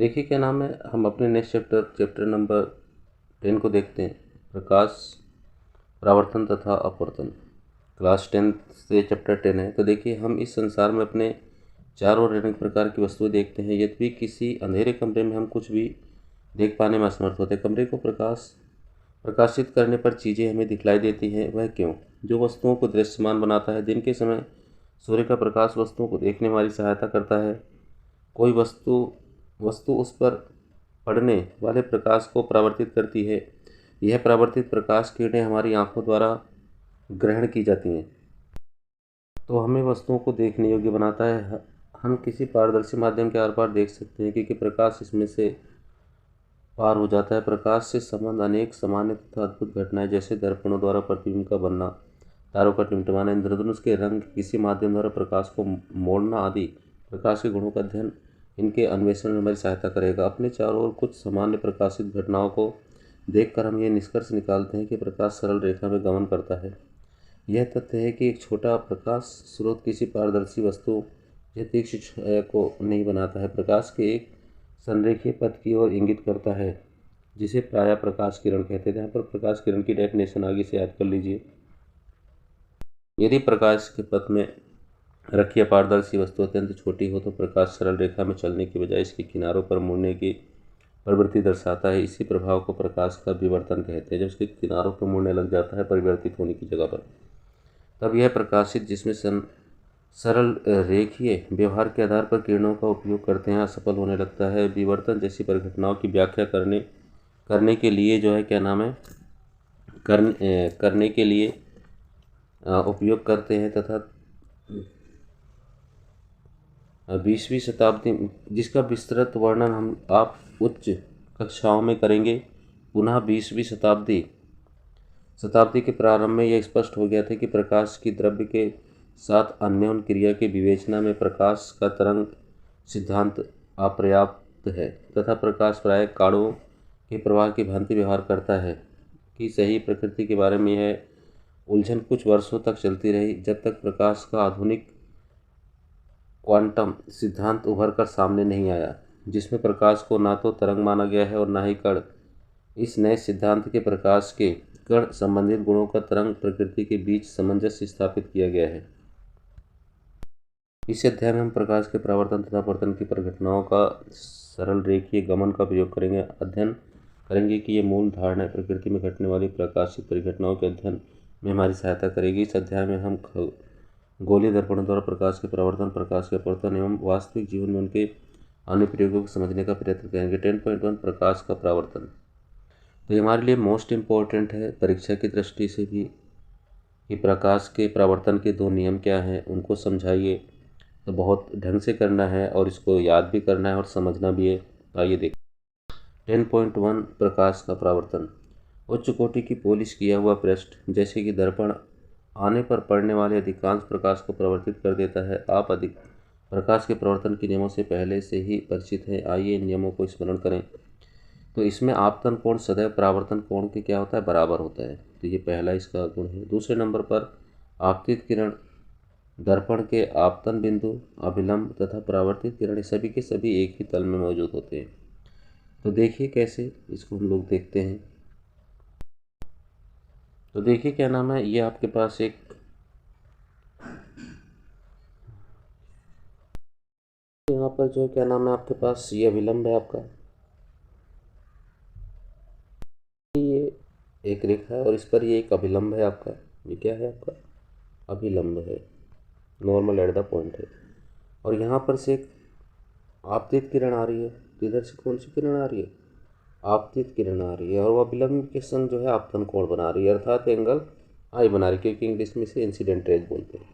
देखिए क्या नाम है, हम अपने नेक्स्ट चैप्टर नंबर 10 को देखते हैं। प्रकाश, परावर्तन तथा अपवर्तन। क्लास 10 से चैप्टर 10 है। तो देखिए, हम इस संसार में अपने चारों ओर अनेक प्रकार की वस्तुएं देखते हैं। यदि किसी अंधेरे कमरे में हम कुछ भी देख पाने में असमर्थ होते हैं, कमरे को प्रकाशित करने पर चीज़ें हमें दिखलाई देती हैं। वह क्यों? जो वस्तुओं को दृश्यमान बनाता है। दिन के समय सूर्य का प्रकाश वस्तुओं को देखने में हमारी सहायता करता है। कोई वस्तु उस पर पड़ने वाले प्रकाश को परावर्तित करती है। यह परावर्तित प्रकाश किरणें हमारी आंखों द्वारा ग्रहण की जाती हैं, तो हमें वस्तुओं को देखने योग्य बनाता है। हम किसी पारदर्शी माध्यम के आर पार देख सकते हैं, क्योंकि प्रकाश इसमें से पार हो जाता है। प्रकाश से संबंध अनेक सामान्य तथा अद्भुत घटनाएं, जैसे दर्पणों द्वारा प्रतिबिंब का बनना, तारों का टिमटिमाना, इंद्रधनुष के रंग, किसी माध्यम द्वारा प्रकाश को मोड़ना आदि प्रकाश के गुणों का अध्ययन इनके अन्वेषण में हमारी सहायता करेगा। अपने चारों ओर कुछ सामान्य प्रकाशित घटनाओं को देखकर हम ये निष्कर्ष निकालते हैं कि प्रकाश सरल रेखा में गमन करता है। यह तथ्य है कि एक छोटा प्रकाश स्रोत किसी पारदर्शी वस्तु या तीक्ष्ण छाया को नहीं बनाता है। प्रकाश के एक संरेखीय पथ की ओर इंगित करता है, जिसे प्रायः प्रकाश किरण कहते हैं। यहाँ पर प्रकाश किरण की डेफिनेशन आगे से याद कर लीजिए। यदि प्रकाश के पथ में रखी अपारदर्शी वस्तु अत्यंत छोटी हो तो प्रकाश सरल रेखा में चलने की बजाय इसके किनारों पर मुड़ने की प्रवृत्ति दर्शाता है। इसी प्रभाव को प्रकाश का विवर्तन कहते हैं। जब इसके किनारों पर मुड़ने लग जाता है परिवर्तित होने की जगह पर, तब यह प्रकाशित जिसमें सरल रेखीय व्यवहार के आधार पर किरणों का उपयोग करते हैं असफल होने लगता है। विवर्तन जैसी परिघटनाओं की व्याख्या करने के लिए जो है क्या नाम है करने के लिए उपयोग करते हैं तथा 20वीं शताब्दी, जिसका विस्तृत वर्णन आप उच्च कक्षाओं में करेंगे। पुनः 20वीं शताब्दी के प्रारंभ में यह स्पष्ट हो गया था कि प्रकाश की द्रव्य के साथ अन्योन क्रिया की विवेचना में प्रकाश का तरंग सिद्धांत अपर्याप्त है तथा प्रकाश प्रायः कारणों के प्रवाह की भांति व्यवहार करता है। कि सही प्रकृति के बारे में यह उलझन कुछ वर्षों तक चलती रही, जब तक प्रकाश का आधुनिक क्वांटम सिद्धांत उभर कर सामने नहीं आया, जिसमें प्रकाश को ना तो तरंग माना गया है और ना ही कण। इस नए सिद्धांत के प्रकाश के कण संबंधित गुणों का तरंग प्रकृति के बीच सामंजस्य स्थापित किया गया है। इस अध्याय में हम प्रकाश के परावर्तन तथा अपवर्तन की परिघटनाओं का सरल रेखीय गमन का प्रयोग करेंगे। अध्ययन करेंगे कि ये मूल धारणा प्रकृति में घटने वाली प्रकाशित परिघटनाओं के अध्ययन में हमारी सहायता करेगी। इस अध्याय में हम गोलीय दर्पणों द्वारा प्रकाश के परावर्तन, प्रकाश के अपवर्तन एवं वास्तविक जीवन में उनके अनुप्रयोगों को समझने का प्रयत्न करेंगे। 10.1 प्रकाश का परावर्तन। तो ये हमारे लिए मोस्ट इम्पोर्टेंट है परीक्षा की दृष्टि से भी, कि प्रकाश के परावर्तन के दो नियम क्या हैं, उनको समझाइए। तो बहुत ढंग से करना है और इसको याद भी करना है और समझना भी है। आइए देखिए 10.1 प्रकाश का परावर्तन। उच्च कोटि की पॉलिश किया हुआ पृष्ठ, जैसे कि दर्पण, आने पर पड़ने वाले अधिकांश प्रकाश को परावर्तित कर देता है। आप अधिक प्रकाश के परावर्तन के नियमों से पहले से ही परिचित हैं। आइए इन नियमों को स्मरण करें। तो इसमें आपतन कोण सदैव परावर्तन कोण के क्या होता है, बराबर होता है। तो ये पहला इसका गुण है। दूसरे नंबर पर आपतित किरण, दर्पण के आपतन बिंदु, अभिलंब तथा परावर्तित किरण सभी के सभी एक ही तल में मौजूद होते हैं। तो देखिए कैसे इसको हम लोग देखते हैं। तो देखिए क्या नाम है, ये आपके पास एक यहाँ पर जो क्या नाम है आपके पास ये अभिलंब है आपका, ये एक रेखा है और इस पर ये एक अभिलंब है आपका। ये क्या है आपका, अभिलंब है, नॉर्मल एट द पॉइंट है। और यहाँ पर से एक आपतित किरण आ रही है। तो इधर से कौन सी किरण आ रही है, आपतित किरण आ रही है, और वह अभिलंब के संग जो है आपतन कोण बना रही है, अर्थात एंगल आई बना रही है, क्योंकि इंग्लिश में इसे इंसिडेंट रेज बोलते हैं।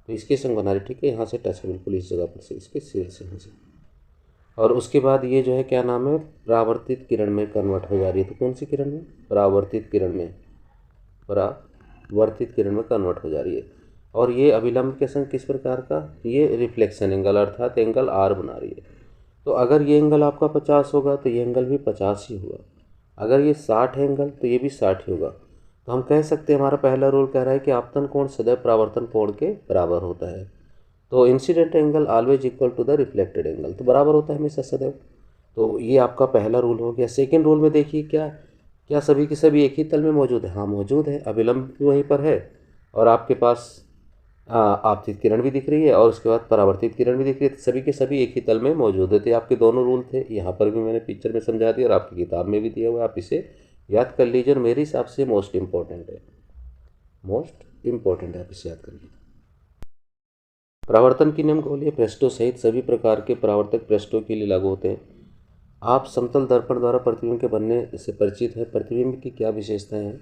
तो इसके संग बना रही, ठीक है, यहाँ से टच है बिल्कुल इस जगह पर से, इसके सिरे से यहाँ से। और उसके बाद ये जो है क्या नाम है, परावर्तित किरण में कन्वर्ट हो जा रही है। तो कौन सी किरण में, परावर्तित किरण में कन्वर्ट हो जा रही है। और ये अभिलंब के संग किस प्रकार का, ये रिफ्लेक्शन एंगल अर्थात एंगल आर बना रही है। तो अगर ये एंगल आपका 50 होगा तो ये एंगल भी 50 ही होगा। अगर ये 60 एंगल तो ये भी 60 ही होगा। तो हम कह सकते हैं, हमारा पहला रूल कह रहा है कि आपतन कोण सदैव परावर्तन कोण के बराबर होता है। तो incident angle always equal to the reflected angle, तो बराबर होता है हमेशा सदैव। तो ये आपका पहला रूल हो गया। सेकेंड रूल में देखिए क्या क्या सभी के सभी एक ही तल में मौजूद है? हाँ मौजूद है, अभिलंब भी वहीं पर है और आपके पास आपतित किरण भी दिख रही है और उसके बाद परावर्तित किरण भी दिख रही है। सभी के सभी एक ही तल में मौजूद है। तो आपके दोनों रूल थे, यहाँ पर भी मैंने पिक्चर में समझा दिया और आपकी किताब में भी दिया हुआ है। आप इसे याद कर लीजिए और मेरे हिसाब से मोस्ट इम्पोर्टेंट है, मोस्ट इम्पोर्टेंट है, आप इसे याद कर लीजिए। परावर्तन की नियम गोलीय पृष्ठों सहित सभी प्रकार के परावर्तक पृष्ठों के लिए लागू होते हैं। आप समतल दर्पण द्वारा प्रतिबिंब के बनने से परिचित हैं। प्रतिबिंब की क्या विशेषताएं हैं?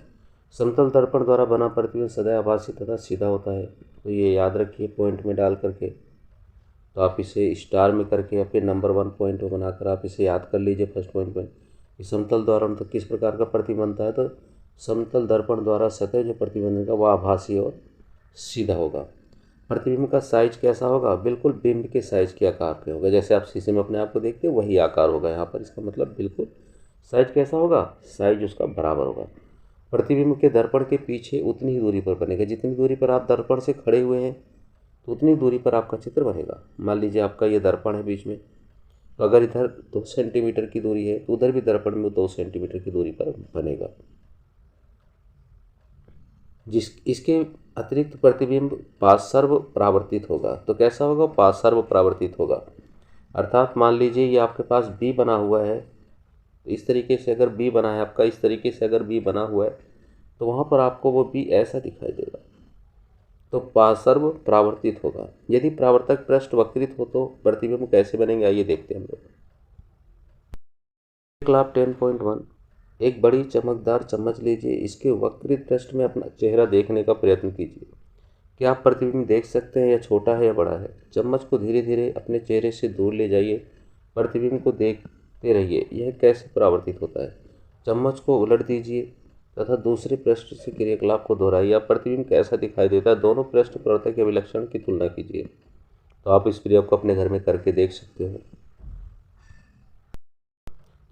समतल दर्पण द्वारा बना प्रतिबिंब सदैव आभासी तथा सीधा होता है। तो ये याद रखिए पॉइंट में डाल करके। तो आप इसे स्टार में करके या फिर नंबर 1 पॉइंट में बनाकर आप इसे याद कर लीजिए फर्स्ट पॉइंट में। कि समतल दर्पण तो किस प्रकार का प्रतिबिंब बनता है? तो समतल दर्पण द्वारा सतह जो प्रतिबिंब बनेगा वह आभासी और सीधा होगा। प्रतिबिंब का साइज कैसा होगा? बिल्कुल बिंब के साइज के आकार के होगा। जैसे आप शीशे में अपने आप को देखते हो वही आकार होगा यहाँ पर। इसका मतलब बिल्कुल साइज कैसा होगा? साइज उसका बराबर होगा। प्रतिबिंब के दर्पण के पीछे उतनी ही दूरी पर बनेगा। जितनी दूरी पर आप दर्पण से खड़े हुए हैं तो उतनी दूरी पर आपका चित्र बनेगा। मान लीजिए आपका ये दर्पण है बीच में, तो अगर इधर 2 सेंटीमीटर की दूरी है तो उधर भी दर्पण में 2 सेंटीमीटर की दूरी पर बनेगा। इसके अतिरिक्त प्रतिबिंब पार्श्व परावर्तित होगा। तो कैसा होगा? पार्श्व परावर्तित होगा। अर्थात मान लीजिए ये आपके पास बी बना हुआ है, तो इस तरीके से अगर बी बना है आपका, इस तरीके से अगर बी बना हुआ है तो वहाँ पर आपको वो बी ऐसा दिखाई देगा। तो पार्श्व परावर्तित होगा। यदि परावर्तक पृष्ठ वक्रित हो तो प्रतिबिंब कैसे बनेंगे? आइए देखते हैं हम लोग। क्लास 10.1 एक बड़ी चमकदार चम्मच लीजिए। इसके वक्रित पृष्ठ में अपना चेहरा देखने का प्रयत्न कीजिए। क्या आप प्रतिबिंब देख सकते हैं? या छोटा है या बड़ा है? चम्मच को धीरे धीरे अपने चेहरे से दूर ले जाइए। प्रतिबिंब को देखते रहिए। यह कैसे परावर्तित होता है? चम्मच को उलट दीजिए तथा दूसरे पृष्ठ से क्रियाकलाप को दोहराइए। आप प्रतिबिंब कैसा दिखाई देता है? दोनों पृष्ठ परावर्तक के अभिलक्षण की तुलना कीजिए। तो आप इस प्रयोग को अपने घर में करके देख सकते हो।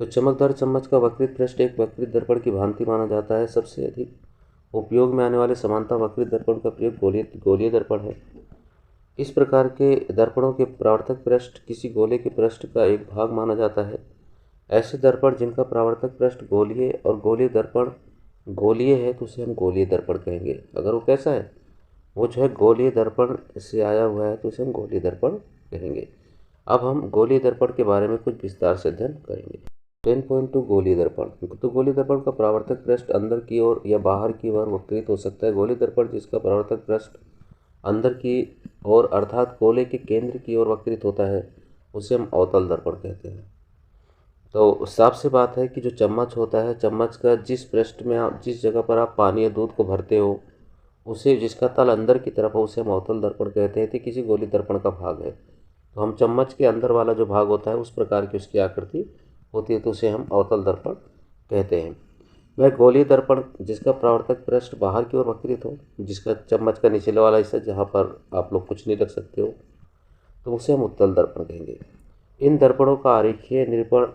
तो चमकदार चम्मच का वक्रित पृष्ठ एक वक्रित दर्पण की भांति माना जाता है। सबसे अधिक उपयोग में आने वाले समानता वक्रित दर्पण का प्रयोग गोलीय दर्पण है। इस प्रकार के दर्पणों के परावर्तक पृष्ठ किसी गोले के पृष्ठ का एक भाग माना जाता है। ऐसे दर्पण जिनका परावर्तक पृष्ठ गोलीय और गोलीय दर्पण गोलीय है तो उसे हम गोलीय दर्पण कहेंगे। अगर वो कैसा है? वो जो है गोलीय दर्पण से आया हुआ है तो उसे हम गोलीय दर्पण कहेंगे। अब हम गोलीय दर्पण के बारे में कुछ विस्तार से अध्ययन करेंगे। 10.2 गोलीय दर्पण। तो गोलीय दर्पण का परावर्तक पृष्ठ अंदर की ओर या बाहर की ओर वक्रित हो सकता है। गोलीय दर्पण जिसका परावर्तक पृष्ठ अंदर की ओर अर्थात गोले के केंद्र की ओर वक्रित होता है उसे हम अवतल दर्पण कहते हैं। तो साफ सी बात है कि जो चम्मच होता है, चम्मच का जिस पृष्ठ में आप जिस जगह पर आप पानी या दूध को भरते हो उसे जिसका तल अंदर की तरफ हो उसे हम अवतल दर्पण कहते हैं। तो किसी गोलीय दर्पण का भाग है तो हम चम्मच के अंदर वाला जो भाग होता है उस प्रकार की उसकी आकृति होती है तो उसे हम अवतल दर्पण कहते हैं। वह गोलीय दर्पण जिसका परावर्तक पृष्ठ बाहर की ओर वक्रित हो, जिसका चम्मच का निचले वाला हिस्सा जहाँ पर आप लोग कुछ नहीं रख सकते हो तो उसे हम उत्तल दर्पण कहेंगे। इन दर्पणों का आरेखीय निरूपण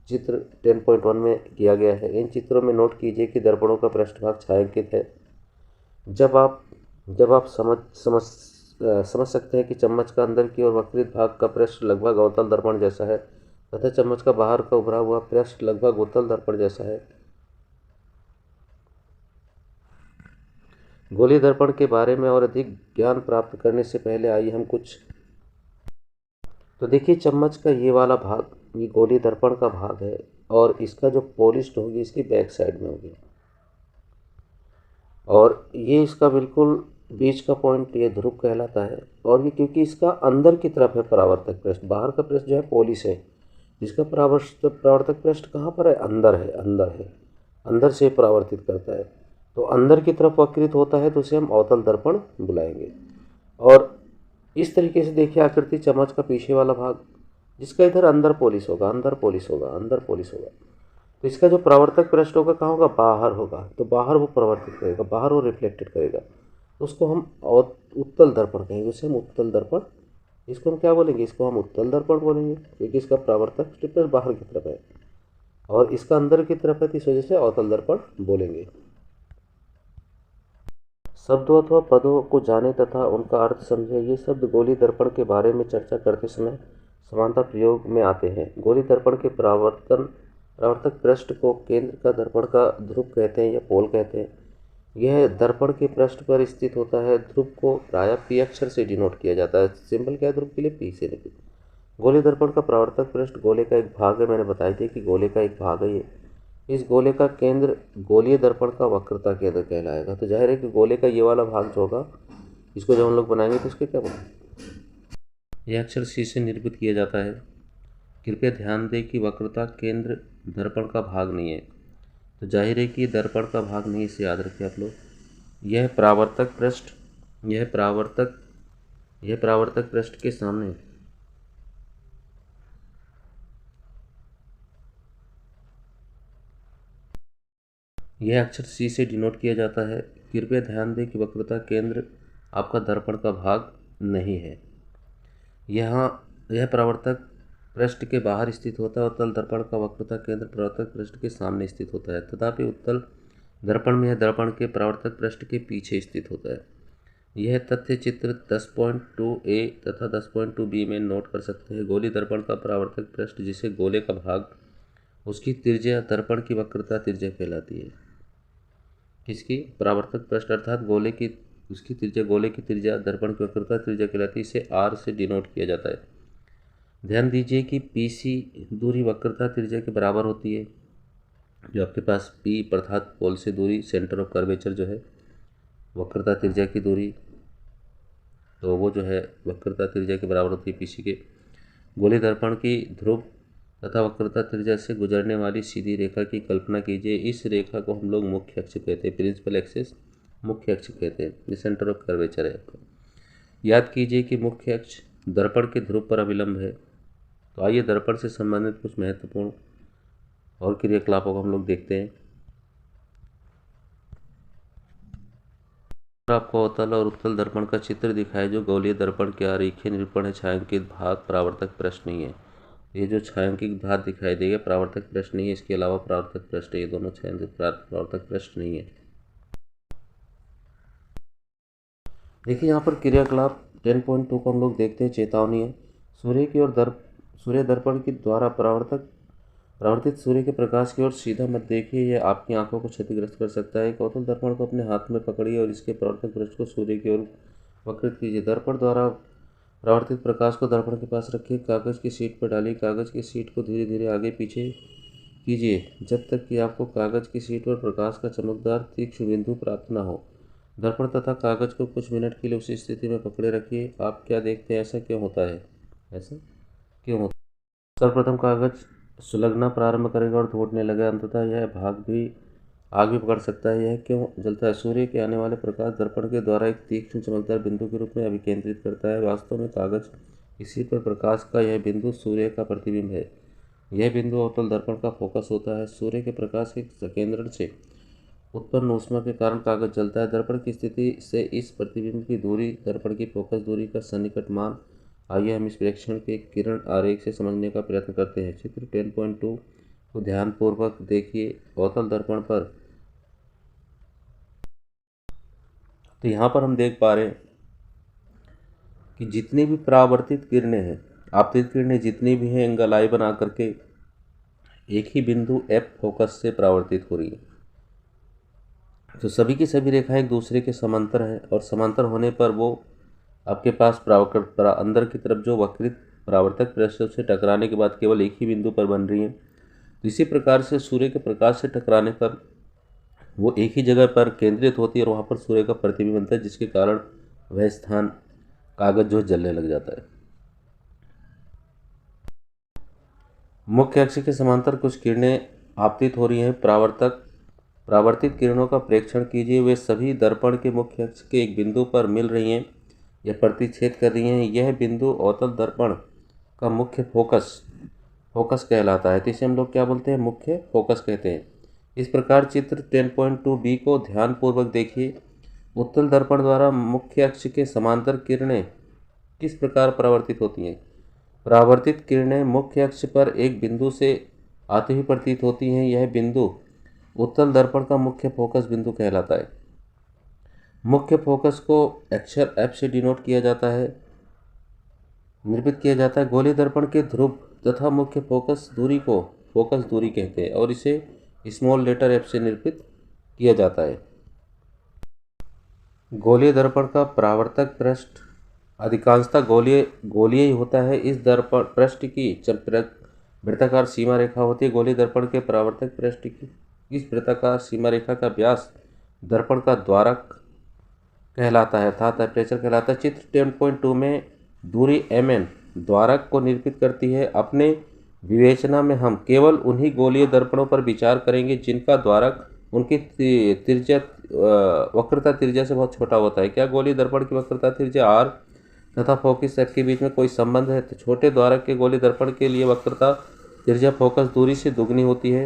चित्र 10.1 में किया गया है। इन चित्रों में नोट कीजिए कि दर्पणों का पृष्ठभाग छायांकित है। जब आप समझ सकते हैं कि चम्मच का अंदर की ओर वक्रित भाग का पृष्ठ लगभग अवतल दर्पण जैसा है तथा चम्मच का बाहर का उभरा हुआ पृष्ठ लगभग उत्तल दर्पण जैसा है। गोलीय दर्पण के बारे में और अधिक ज्ञान प्राप्त करने से पहले आइए हम कुछ तो देखिए चम्मच का ये वाला भाग ये गोलीय दर्पण का भाग है और इसका जो पॉलिश्ड होगी इसकी बैक साइड में होगी और ये इसका बिल्कुल बीच का पॉइंट ये ध्रुव कहलाता है। और ये क्योंकि इसका अंदर की तरफ है परावर्तक पृष्ठ, बाहर का पृष्ठ जो है पॉलिश है। इसका परावर्तक पृष्ठ कहाँ पर है? अंदर है, अंदर से परावर्तित करता है। तो अंदर की तरफ वक्रित होता है तो उसे हम अवतल दर्पण बुलाएंगे। और इस तरीके से देखिए आकृति चम्मच का पीछे वाला भाग जिसका इधर अंदर पॉलिश होगा, तो इसका जो परावर्तक पृष्ठ होगा कहाँ होगा? बाहर होगा। तो बाहर वो परावर्तित करेगा, बाहर वो रिफ्लेक्टेड करेगा तो उसको हम उत्तल दर्पण कहेंगे। उसे हम उत्तल दर्पण, इसको हम क्या बोलेंगे? इसको हम उत्तल दर्पण बोलेंगे क्योंकि इसका परावर्तक पृष्ठ बाहर की तरफ है और इसका अंदर की तरफ है तो इस वजह से अवतल दर्पण बोलेंगे। शब्दों अथवा पदों को जाने तथा उनका अर्थ समझे। ये शब्द गोलीय दर्पण के बारे में चर्चा करते समय समानता प्रयोग में आते हैं। गोलीय दर्पण के परावर्तक पृष्ठ को केंद्र का दर्पण का ध्रुव कहते हैं या पोल कहते हैं। यह दर्पण के पृष्ठ पर स्थित होता है। ध्रुव को प्रायः पी अक्षर से डिनोट किया जाता है। सिंबल क्या है ध्रुव के लिए? पी से निकले। गोलीय दर्पण का परावर्तक पृष्ठ गोले का एक भाग है। मैंने बताई थी कि गोले का एक भाग है ये। इस गोले का केंद्र गोलीय दर्पण का वक्रता केंद्र कहलाएगा। तो जाहिर है कि गोले का ये वाला भाग जो होगा, इसको जब हम लोग बनाएंगे तो इसके क्या बनेगा? यह अक्षर सी से निरूपित किया जाता है। कृपया ध्यान दें कि वक्रता केंद्र दर्पण का भाग नहीं है। तो जाहिर है कि ये दर्पण का भाग नहीं, इसे याद रखें आप लोग। यह परावर्तक पृष्ठ के सामने यह अक्षर सी से डिनोट किया जाता है। कृपया ध्यान दें कि वक्रता केंद्र आपका दर्पण का भाग नहीं है। यह परावर्तक पृष्ठ के बाहर स्थित होता है और उत्तल दर्पण का वक्रता केंद्र परावर्तक पृष्ठ के सामने स्थित होता है। तथापि उत्तल दर्पण में यह दर्पण के परावर्तक पृष्ठ के पीछे स्थित होता है। यह तथ्य चित्र 10.2a तथा 10.2b में नोट कर सकते हैं। गोलीय दर्पण का परावर्तक पृष्ठ, जिसे गोले का भाग, उसकी त्रिज्या दर्पण की वक्रता त्रिज्या कहलाती है। किसकी? परावर्तक पृष्ठ अर्थात गोले की त्रिज्या दर्पण की वक्रता त्रिज्या कहलाती है। इसे r से डिनोट किया जाता है। ध्यान दीजिए कि PC दूरी वक्रता त्रिज्या के बराबर होती है। जो आपके पास P अर्थात पोल से दूरी, सेंटर ऑफ कर्वेचर जो है, वक्रता त्रिज्या की दूरी, तो वो जो है वक्रता त्रिज्या के बराबर होती है PC के। गोलीय दर्पण की ध्रुव तथा वक्रता त्रिज्या से गुजरने वाली सीधी रेखा की कल्पना कीजिए। इस रेखा को हम लोग मुख्य अक्ष कहते हैं, प्रिंसिपल एक्सिस मुख्य अक्ष कहते हैं। ये सेंटर ऑफ कर्वेचर है आपका। याद कीजिए कि मुख्य अक्ष दर्पण के ध्रुव पर अभिलंब है। तो आइए दर्पण से संबंधित कुछ महत्वपूर्ण और क्रियाकलापों को हम लोग देखते हैं। आपको अवतल और उत्तल दर्पण का चित्र दिखाए जो गोलीय दर्पण के आरेखीय निरूपण है। छायांकित भाग परावर्तक पृष्ठ नहीं है। ये जो छायांकित भाग दिखाई देगा परावर्तक पृष्ठ नहीं है, इसके अलावा परावर्तक पृष्ठ है। ये दोनों छायांकित परावर्तक पृष्ठ नहीं है। देखिए यहाँ पर क्रियाकलाप 10.2 को हम लोग देखते हैं। चेतावनी है। सूर्य की ओर सूर्य दर्पण के द्वारा परावर्तित सूर्य के प्रकाश की ओर सीधा मत देखिए, यह आपकी आंखों को क्षतिग्रस्त कर सकता है। एक अवतल दर्पण को अपने हाथ में पकड़िए और इसके परावर्तक पृष्ठ को सूर्य की ओर वक्रित कीजिए। दर्पण द्वारा परावर्तित प्रकाश को दर्पण के पास रखिए। कागज की शीट पर डालिए। कागज की शीट को धीरे धीरे आगे पीछे कीजिए जब तक कि आपको कागज की शीट पर प्रकाश का चमकदार तीक्ष्ण बिंदु प्राप्त न हो। दर्पण तथा कागज को कुछ मिनट के लिए उसी स्थिति में पकड़े रखिए। आप क्या देखते हैं? ऐसा क्यों होता है? सर्वप्रथम कागज सुलगना प्रारंभ करेगा और टूटने लगेगा। अंततः यह भाग भी आग भी पकड़ सकता है। यह क्यों जलता है? सूर्य के आने वाले प्रकाश दर्पण के द्वारा एक तीक्ष्ण चमकदार बिंदु के रूप में अभिकेंद्रित करता है। वास्तव में कागज इसी पर प्रकाश का यह बिंदु सूर्य का प्रतिबिंब है। यह बिंदु अवतल दर्पण का फोकस होता है। सूर्य के प्रकाश के संकेंद्रण से उत्पन्न ऊष्मा के कारण कागज जलता है। दर्पण की स्थिति से इस प्रतिबिंब की दूरी दर्पण की फोकस दूरी का सन्निकट मान। आइए हम इस प्रेक्षण के किरण आरेख से समझने का प्रयत्न करते हैं। चित्र 10.2 को ध्यानपूर्वक देखिए। अवतल दर्पण पर तो यहाँ पर हम देख पा रहे हैं कि जितनी भी परावर्तित किरणें हैं, आपतित किरणें जितनी भी हैं, एंगल आई बना करके एक ही बिंदु F फोकस से परावर्तित हो रही है। तो सभी की सभी रेखाएं एक दूसरे के समांतर हैं और समांतर होने पर वो आपके पास अंदर की तरफ जो वक्रित परावर्तक पृष्ठ से टकराने के बाद केवल एक ही बिंदु पर बन रही हैं। तो इसी प्रकार से सूर्य के प्रकाश से टकराने पर वो एक ही जगह पर केंद्रित होती है और वहाँ पर सूर्य का प्रतिबिंब बनता है, जिसके कारण वह स्थान कागज जो जलने लग जाता है। मुख्य अक्ष के समांतर कुछ किरणें आपतित हो रही हैं। परावर्तित किरणों का प्रेक्षण कीजिए। वे सभी दर्पण के मुख्य अक्ष के एक बिंदु पर मिल रही हैं या प्रतिच्छेद कर रही हैं। यह बिंदु अवतल दर्पण का मुख्य फोकस कहलाता है। तो इसे हम लोग क्या बोलते हैं? मुख्य फोकस कहते हैं। इस प्रकार चित्र 10.2b को ध्यानपूर्वक देखिए। उत्तल दर्पण द्वारा मुख्य अक्ष के समांतर किरणें किस प्रकार परावर्तित होती हैं? परावर्तित किरणें मुख्य अक्ष पर एक बिंदु से आती हुई प्रतीत होती हैं। यह बिंदु उत्तल दर्पण का मुख्य फोकस बिंदु कहलाता है। मुख्य फोकस को अक्षर F से डिनोट किया जाता है। निरूपित किया जाता है। गोलीय दर्पण के ध्रुव तथा मुख्य फोकस दूरी को फोकस दूरी कहते हैं और इसे स्मॉल लेटर एफ से निरूपित किया जाता है। गोलीय दर्पण का परावर्तक पृष्ठ अधिकांशतः गोलीय ही होता है। इस दर्पण पृष्ठ की वृत्ताकार सीमा रेखा होती है। गोलीय दर्पण के परावर्तक पृष्ठ की इस वृत्ताकार सीमा रेखा का व्यास दर्पण का द्वारक कहलाता है अर्थात एपर्चर कहलाता है। चित्र 10.2 में दूरी mn द्वारक को निरूपित करती है। अपने विवेचना में हम केवल उन्हीं गोलीय दर्पणों पर विचार करेंगे जिनका द्वारक उनकी त्रिज्या वक्रता त्रिज्या से बहुत छोटा होता है। क्या गोलीय दर्पण की वक्रता त्रिज्या r तथा फोकस f के बीच में कोई संबंध है? तो छोटे द्वारक के गोलीय दर्पण के लिए वक्रता त्रिज्या फोकस दूरी से दुगनी होती है।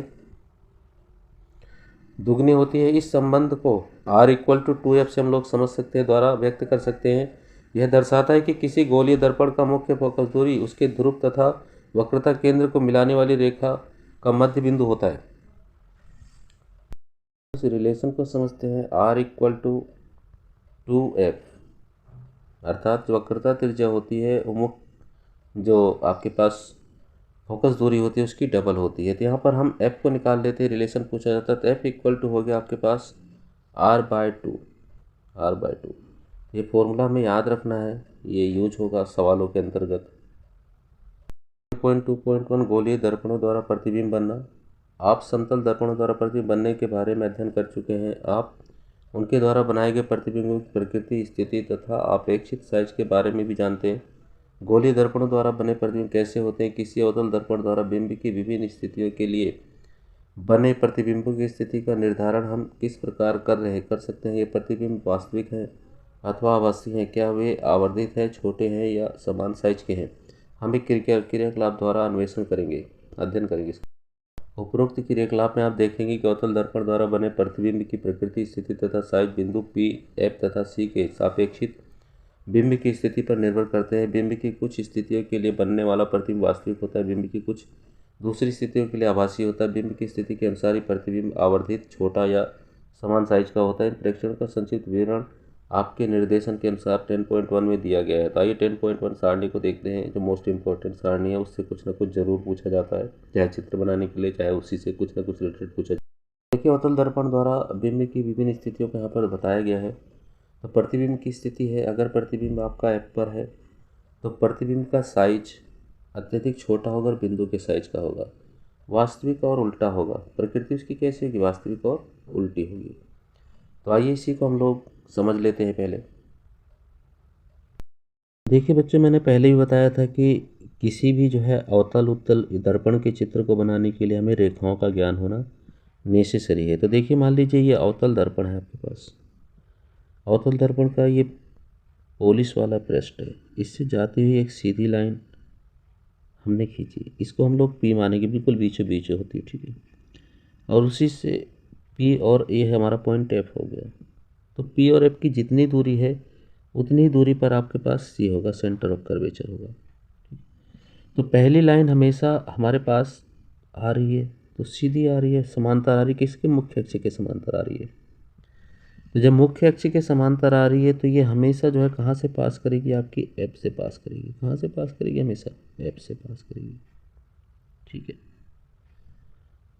इस संबंध को r=2f से हम लोग समझ सकते हैं, द्वारा व्यक्त कर सकते हैं। यह दर्शाता है कि किसी गोलीय दर्पण का मुख्य फोकस दूरी उसके ध्रुव तथा वक्रता केंद्र को मिलाने वाली रेखा का मध्य बिंदु होता है। इस रिलेशन को समझते हैं। r=2f अर्थात वक्रता त्रिज्या होती है जो आपके पास फोकस दूरी होती है उसकी डबल होती है। तो यहाँ पर हम f को निकाल लेते हैं, रिलेशन पूछा जाता है। तो f हो गया आपके पास r/2। ये फॉर्मूला हमें याद रखना है, ये यूज होगा सवालों के अंतर्गत। 2.1 गोलीय दर्पणों द्वारा प्रतिबिंब बनना। आप समतल दर्पणों द्वारा प्रतिबिंब बनने के बारे में अध्ययन कर चुके हैं। आप उनके द्वारा बनाए गए प्रतिबिंबों की प्रकृति, स्थिति तथा अपेक्षित साइज के बारे में भी जानते हैं। गोलीय दर्पणों द्वारा बने प्रतिबिंब कैसे होते हैं? किसी अवतल दर्पण द्वारा बिंब की विभिन्न स्थितियों के लिए बने प्रतिबिंबों की स्थिति का निर्धारण हम किस प्रकार कर सकते हैं? ये प्रतिबिंब वास्तविक हैं अथवा आभासी हैं? क्या वे आवर्धित हैं, छोटे हैं या समान साइज के हैं? हम एक क्रियाकलाप द्वारा अध्ययन करेंगे। उपरोक्त क्रियाकलाप में आप देखेंगे कि अवतल दर्पण द्वारा बने प्रतिबिंब की प्रकृति, स्थिति तथा साइज बिंदु P, F तथा C के सापेक्षित बिंब की स्थिति पर निर्भर करते हैं। बिंब की कुछ स्थितियों के लिए बनने वाला प्रतिबिंब वास्तविक होता है, बिंब की कुछ दूसरी स्थितियों के लिए आभासी होता है। बिंब की स्थिति के अनुसार ही प्रतिबिंब आवर्धित, छोटा या समान साइज का होता है। इन प्रेक्षणों का संक्षिप्त विवरण आपके निर्देशन के अनुसार 10.1 में दिया गया है। तो आइए 10.1 सारणी को देखते हैं। जो मोस्ट इंपॉर्टेंट सारणी है उससे कुछ ना कुछ जरूर पूछा जाता है, चाहे चित्र बनाने के लिए, चाहे उसी से कुछ ना कुछ रिलेटेड पूछा जाता है। देखिए, अवतल दर्पण द्वारा बिंब की विभिन्न स्थितियों को यहाँ पर बताया गया है। तो प्रतिबिंब की स्थिति है, अगर प्रतिबिंब आपका f पर है तो प्रतिबिंब का साइज अत्यधिक छोटा होगा और बिंदु के साइज का होगा। वास्तविक और उल्टा होगा। प्रकृति उसकी कैसी होगी? वास्तविक और उल्टी होगी। तो आइए इसी को हम लोग समझ लेते हैं पहले। देखिए बच्चों, मैंने पहले भी बताया था कि किसी भी जो है अवतल उत्तल दर्पण के चित्र को बनाने के लिए हमें रेखाओं का ज्ञान होना नेसेसरी है। तो देखिए, मान लीजिए ये अवतल दर्पण है आपके पास। अवतल दर्पण का ये पोलिश वाला पृष्ठ है, इससे जाती हुई एक सीधी लाइन हमने खींची, इसको हम लोग P मानेंगे, बिल्कुल बीचों बीच होती है, ठीक है। और उसी से P और A हमारा पॉइंट F हो गया। तो P और F की जितनी दूरी है उतनी दूरी पर आपके पास C होगा, सेंटर ऑफ कर्वेचर होगा। तो पहली लाइन हमेशा हमारे पास आ रही है तो सीधी आ रही है, समांतर आ रही है, किसके? मुख्य अक्ष के समांतर आ रही है। तो जब मुख्य अक्ष के समांतर आ रही है तो ये हमेशा जो है कहाँ से पास करेगी? आपकी F से पास करेगी। कहाँ से पास करेगी? हमेशा F से पास करेगी, ठीक है।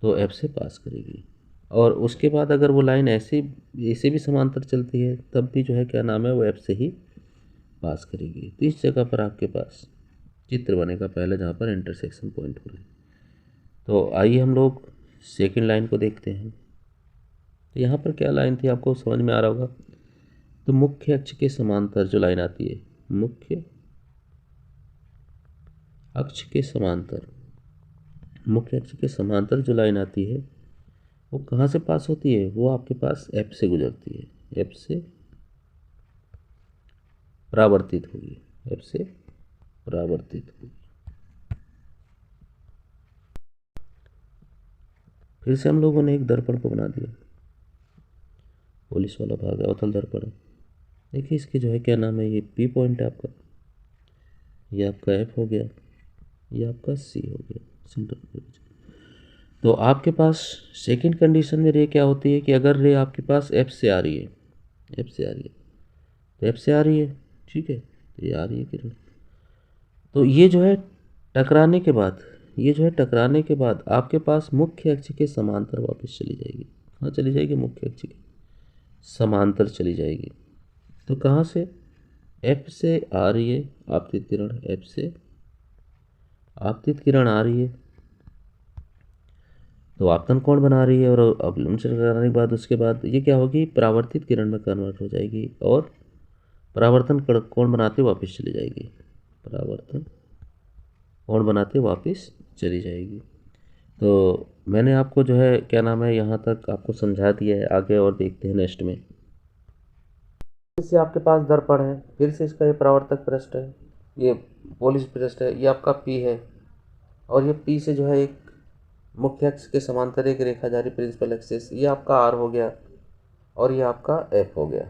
तो F से पास करेगी और उसके बाद अगर वो लाइन ऐसे भी समांतर चलती है तब भी जो है क्या नाम है, वो F से ही पास करेगी। तो इस जगह पर आपके पास चित्र बनेगा पहले, जहाँ पर इंटरसेक्शन पॉइंट हो रहा है। तो आइए हम लोग सेकंड लाइन को देखते हैं। तो यहाँ पर क्या लाइन थी, आपको समझ में आ रहा होगा। तो मुख्य अक्ष के समांतर जो लाइन आती है, मुख्य अक्ष के समांतर जो लाइन आती है वो कहाँ से पास होती है? वो आपके पास F से गुजरती है, F से परावर्तित होगी, F से परावर्तित होगी। फिर से हम लोगों ने एक दर्पण को बना दिया, पोलिश वाला भाग है, अवतल दर्पण है। देखिए इसके जो है क्या नाम है, ये P पॉइंट है आपका, ये आपका F हो गया, ये आपका C हो गया, सेंटर ऑफ। तो आपके पास सेकंड कंडीशन में रे क्या होती है कि अगर रे आपके पास F से आ रही है, तो F से आ रही है, ठीक है, तो ये आ रही है किरण। तो ये जो है टकराने के बाद आपके पास मुख्य अक्ष के समांतर वापस चली जाएगी। कहाँ चली जाएगी? मुख्य अक्ष के समांतर चली जाएगी। तो कहाँ से? एफ से आ रही है आपतित किरण, एफ से आपतित किरण आ रही है तो आपतन कोण बना रही है, और अवलंबन कराने के बाद उसके बाद ये क्या होगी? परावर्तित किरण में कन्वर्ट हो जाएगी और परावर्तन कोण बनाते वापस चली जाएगी। परावर्तन कोण बनाते वापस चली जाएगी। तो मैंने आपको जो है क्या नाम है यहाँ तक आपको समझा दिया है। आगे और देखते हैं नेक्स्ट में। फिर से आपके पास दर्पण है, फिर से इसका ये परावर्तक पृष्ठ है, ये पोलिश पृष्ठ है, ये आपका पी है, और ये पी से जो है एक मुख्य अक्ष के समांतर एक रेखा जा रही प्रिंसिपल एक्सिस, ये आपका आर हो गया और ये आपका एफ हो गया।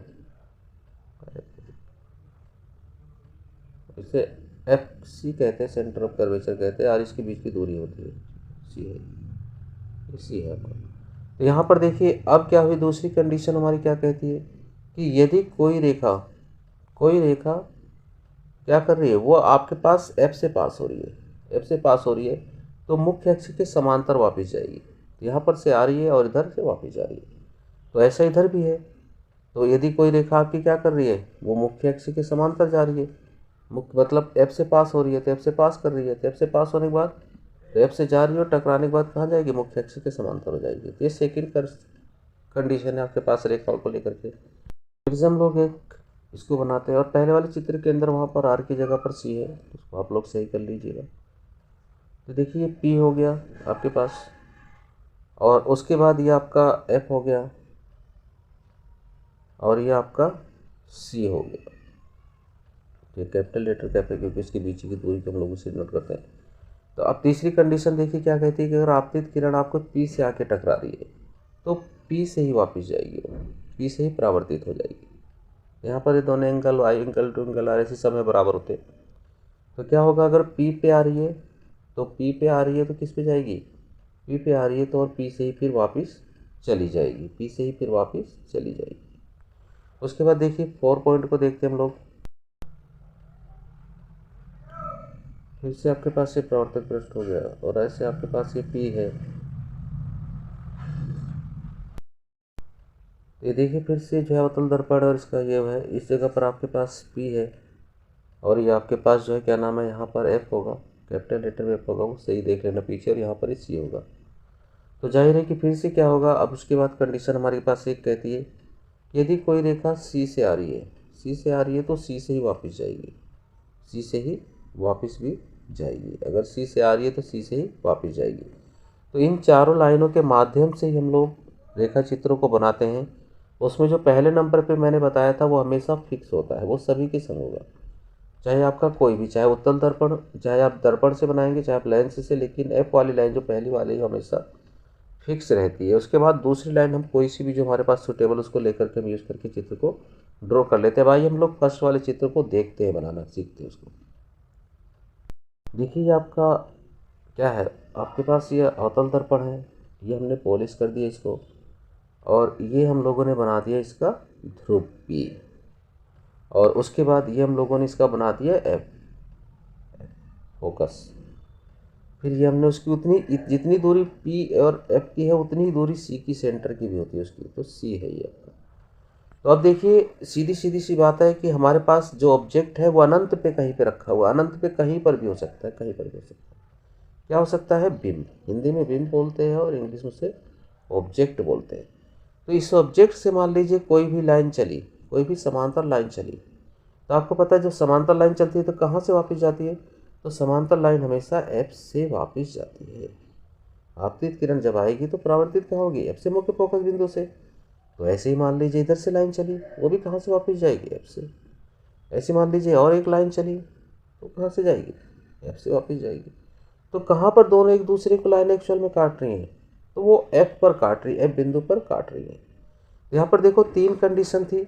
इसे एफ सी कहते हैं, सेंटर ऑफ कर्वेचर कहते हैं, और इसके बीच की दूरी होती है सी है, सी है आपका। तो यहाँ पर देखिए अब क्या हुई, दूसरी कंडीशन हमारी क्या कहती है कि यदि कोई रेखा क्या कर रही है, वो आपके पास एफ से पास हो रही है, तो मुख्य अक्ष के समांतर वापस जाएगी। यहाँ पर से आ रही है और इधर से वापस जा रही है, तो ऐसा इधर भी है। तो यदि कोई रेखा आपकी क्या कर रही है, वो मुख्य अक्ष के समांतर जा रही है, मुख्य मतलब एफ से पास हो रही है, तो एफ से पास कर रही है, तो एफ से पास होने के बाद तो एफ से जा रही है और टकराने के बाद कहाँ जाएगी? मुख्य अक्ष के समांतर हो जाएगी। तो ये सेकेंड कंडीशन है आपके पास रेखाओं को लेकर के। फिर से हम लोग एक इसको बनाते हैं, और पहले वाले चित्र के अंदर वहाँ पर आर की जगह पर सी है, उसको आप लोग सही कर लीजिएगा। तो देखिए ये पी हो गया आपके पास, और उसके बाद ये आपका एफ हो गया, और ये आपका सी हो गया। ये कैपिटल लेटर कैप है क्योंकि इसके बीच की दूरी को हम लोग उसे नोट करते हैं। तो अब तीसरी कंडीशन देखिए क्या कहती है कि अगर आपतित किरण आपको पी से आके टकरा रही है तो पी से ही वापस जाएगी, पी से ही परावर्तित हो जाएगी। यहाँ पर ये दोनों angle I angle two angle are ऐसे समय बराबर होते हैं। तो क्या होगा, अगर पी पे आ रही है तो किस पे जाएगी? पी पे आ रही है तो और पी से ही फिर वापस चली जाएगी, उसके बाद देखिए 4 पॉइंट को देखते हैं हम लोग। फिर से आपके पास ये प्रवर्तक पृष्ठ हो गया, और ऐसे आपके पास ये पी है। ये देखिए फिर से जो है अवतल दर्पण और इसका ये है, इस जगह पर आपके पास पी है, और ये आपके पास जो है क्या नाम है, यहाँ पर एफ होगा, कैपिटल लेटर एफ होगा, वो सही देख लेना पीछे, और यहाँ पर सी होगा। तो जाहिर है कि फिर से क्या होगा, अब उसके बाद कंडीशन हमारे पास एक कहती है यदि कोई रेखा सी से आ रही है तो सी से ही वापस जाएगी, अगर सी से आ रही है तो सी से ही वापस जाएगी। तो इन चारों लाइनों के माध्यम से ही हम लोग रेखा चित्रों को बनाते हैं। उसमें जो पहले नंबर पे मैंने बताया था वो हमेशा फिक्स होता है, वो सभी के संग होगा, चाहे आपका कोई भी, चाहे उत्तल दर्पण, चाहे आप दर्पण से बनाएंगे, चाहे आप लेंस से, लेकिन एफ वाली लाइन जो पहली वाली है हमेशा फिक्स रहती है। उसके बाद दूसरी लाइन हम कोई सी भी जो हमारे पास सुटेबल उसको लेकर के हम यूज़ करके चित्र को ड्रॉ कर लेते हैं। भाई हम लोग फर्स्ट वाले चित्र को देखते हैं, बनाना सीखते हैं उसको। देखिए ये आपका क्या है, आपके पास ये अवतल दर्पण है, ये हमने पॉलिश कर दिया इसको, और ये हम लोगों ने बना दिया इसका ध्रुव पी, और उसके बाद ये हम लोगों ने इसका बना दिया एफ फोकस। फिर ये हमने उसकी उतनी जितनी दूरी पी और एफ की है उतनी ही दूरी सी की सेंटर की भी होती है उसकी, तो सी है ये आपका। तो अब देखिए सीधी सी बात है कि हमारे पास जो ऑब्जेक्ट है वो अनंत पे कहीं पे रखा हुआ, अनंत पे कहीं पर भी हो सकता है, क्या हो सकता है? बिंब। हिंदी में बिंब बोलते हैं और इंग्लिश में से ऑब्जेक्ट बोलते हैं। तो इस ऑब्जेक्ट से मान लीजिए कोई भी लाइन चली, कोई भी समांतर लाइन चली, तो आपको पता है जब समांतर लाइन चलती है तो कहाँ से वापस जाती है? तो समांतर लाइन हमेशा एफ से वापस जाती है। आपतित किरण जब आएगी तो परावर्तित कहाँ होगी? एफ से मुख्य फोकस बिंदु से। तो ऐसे ही मान लीजिए इधर से लाइन चली, वो भी कहाँ से वापस जाएगी? एफ से। ऐसे मान लीजिए और एक लाइन चली तो कहाँ से जाएगी? एफ से वापस जाएगी। तो कहाँ पर दोनों एक दूसरे को लाइन एक्चुअल में काट रही हैं? तो वो एफ पर काट रही है, एफ बिंदु पर काट रही है। यहाँ पर देखो 3 कंडीशन थी।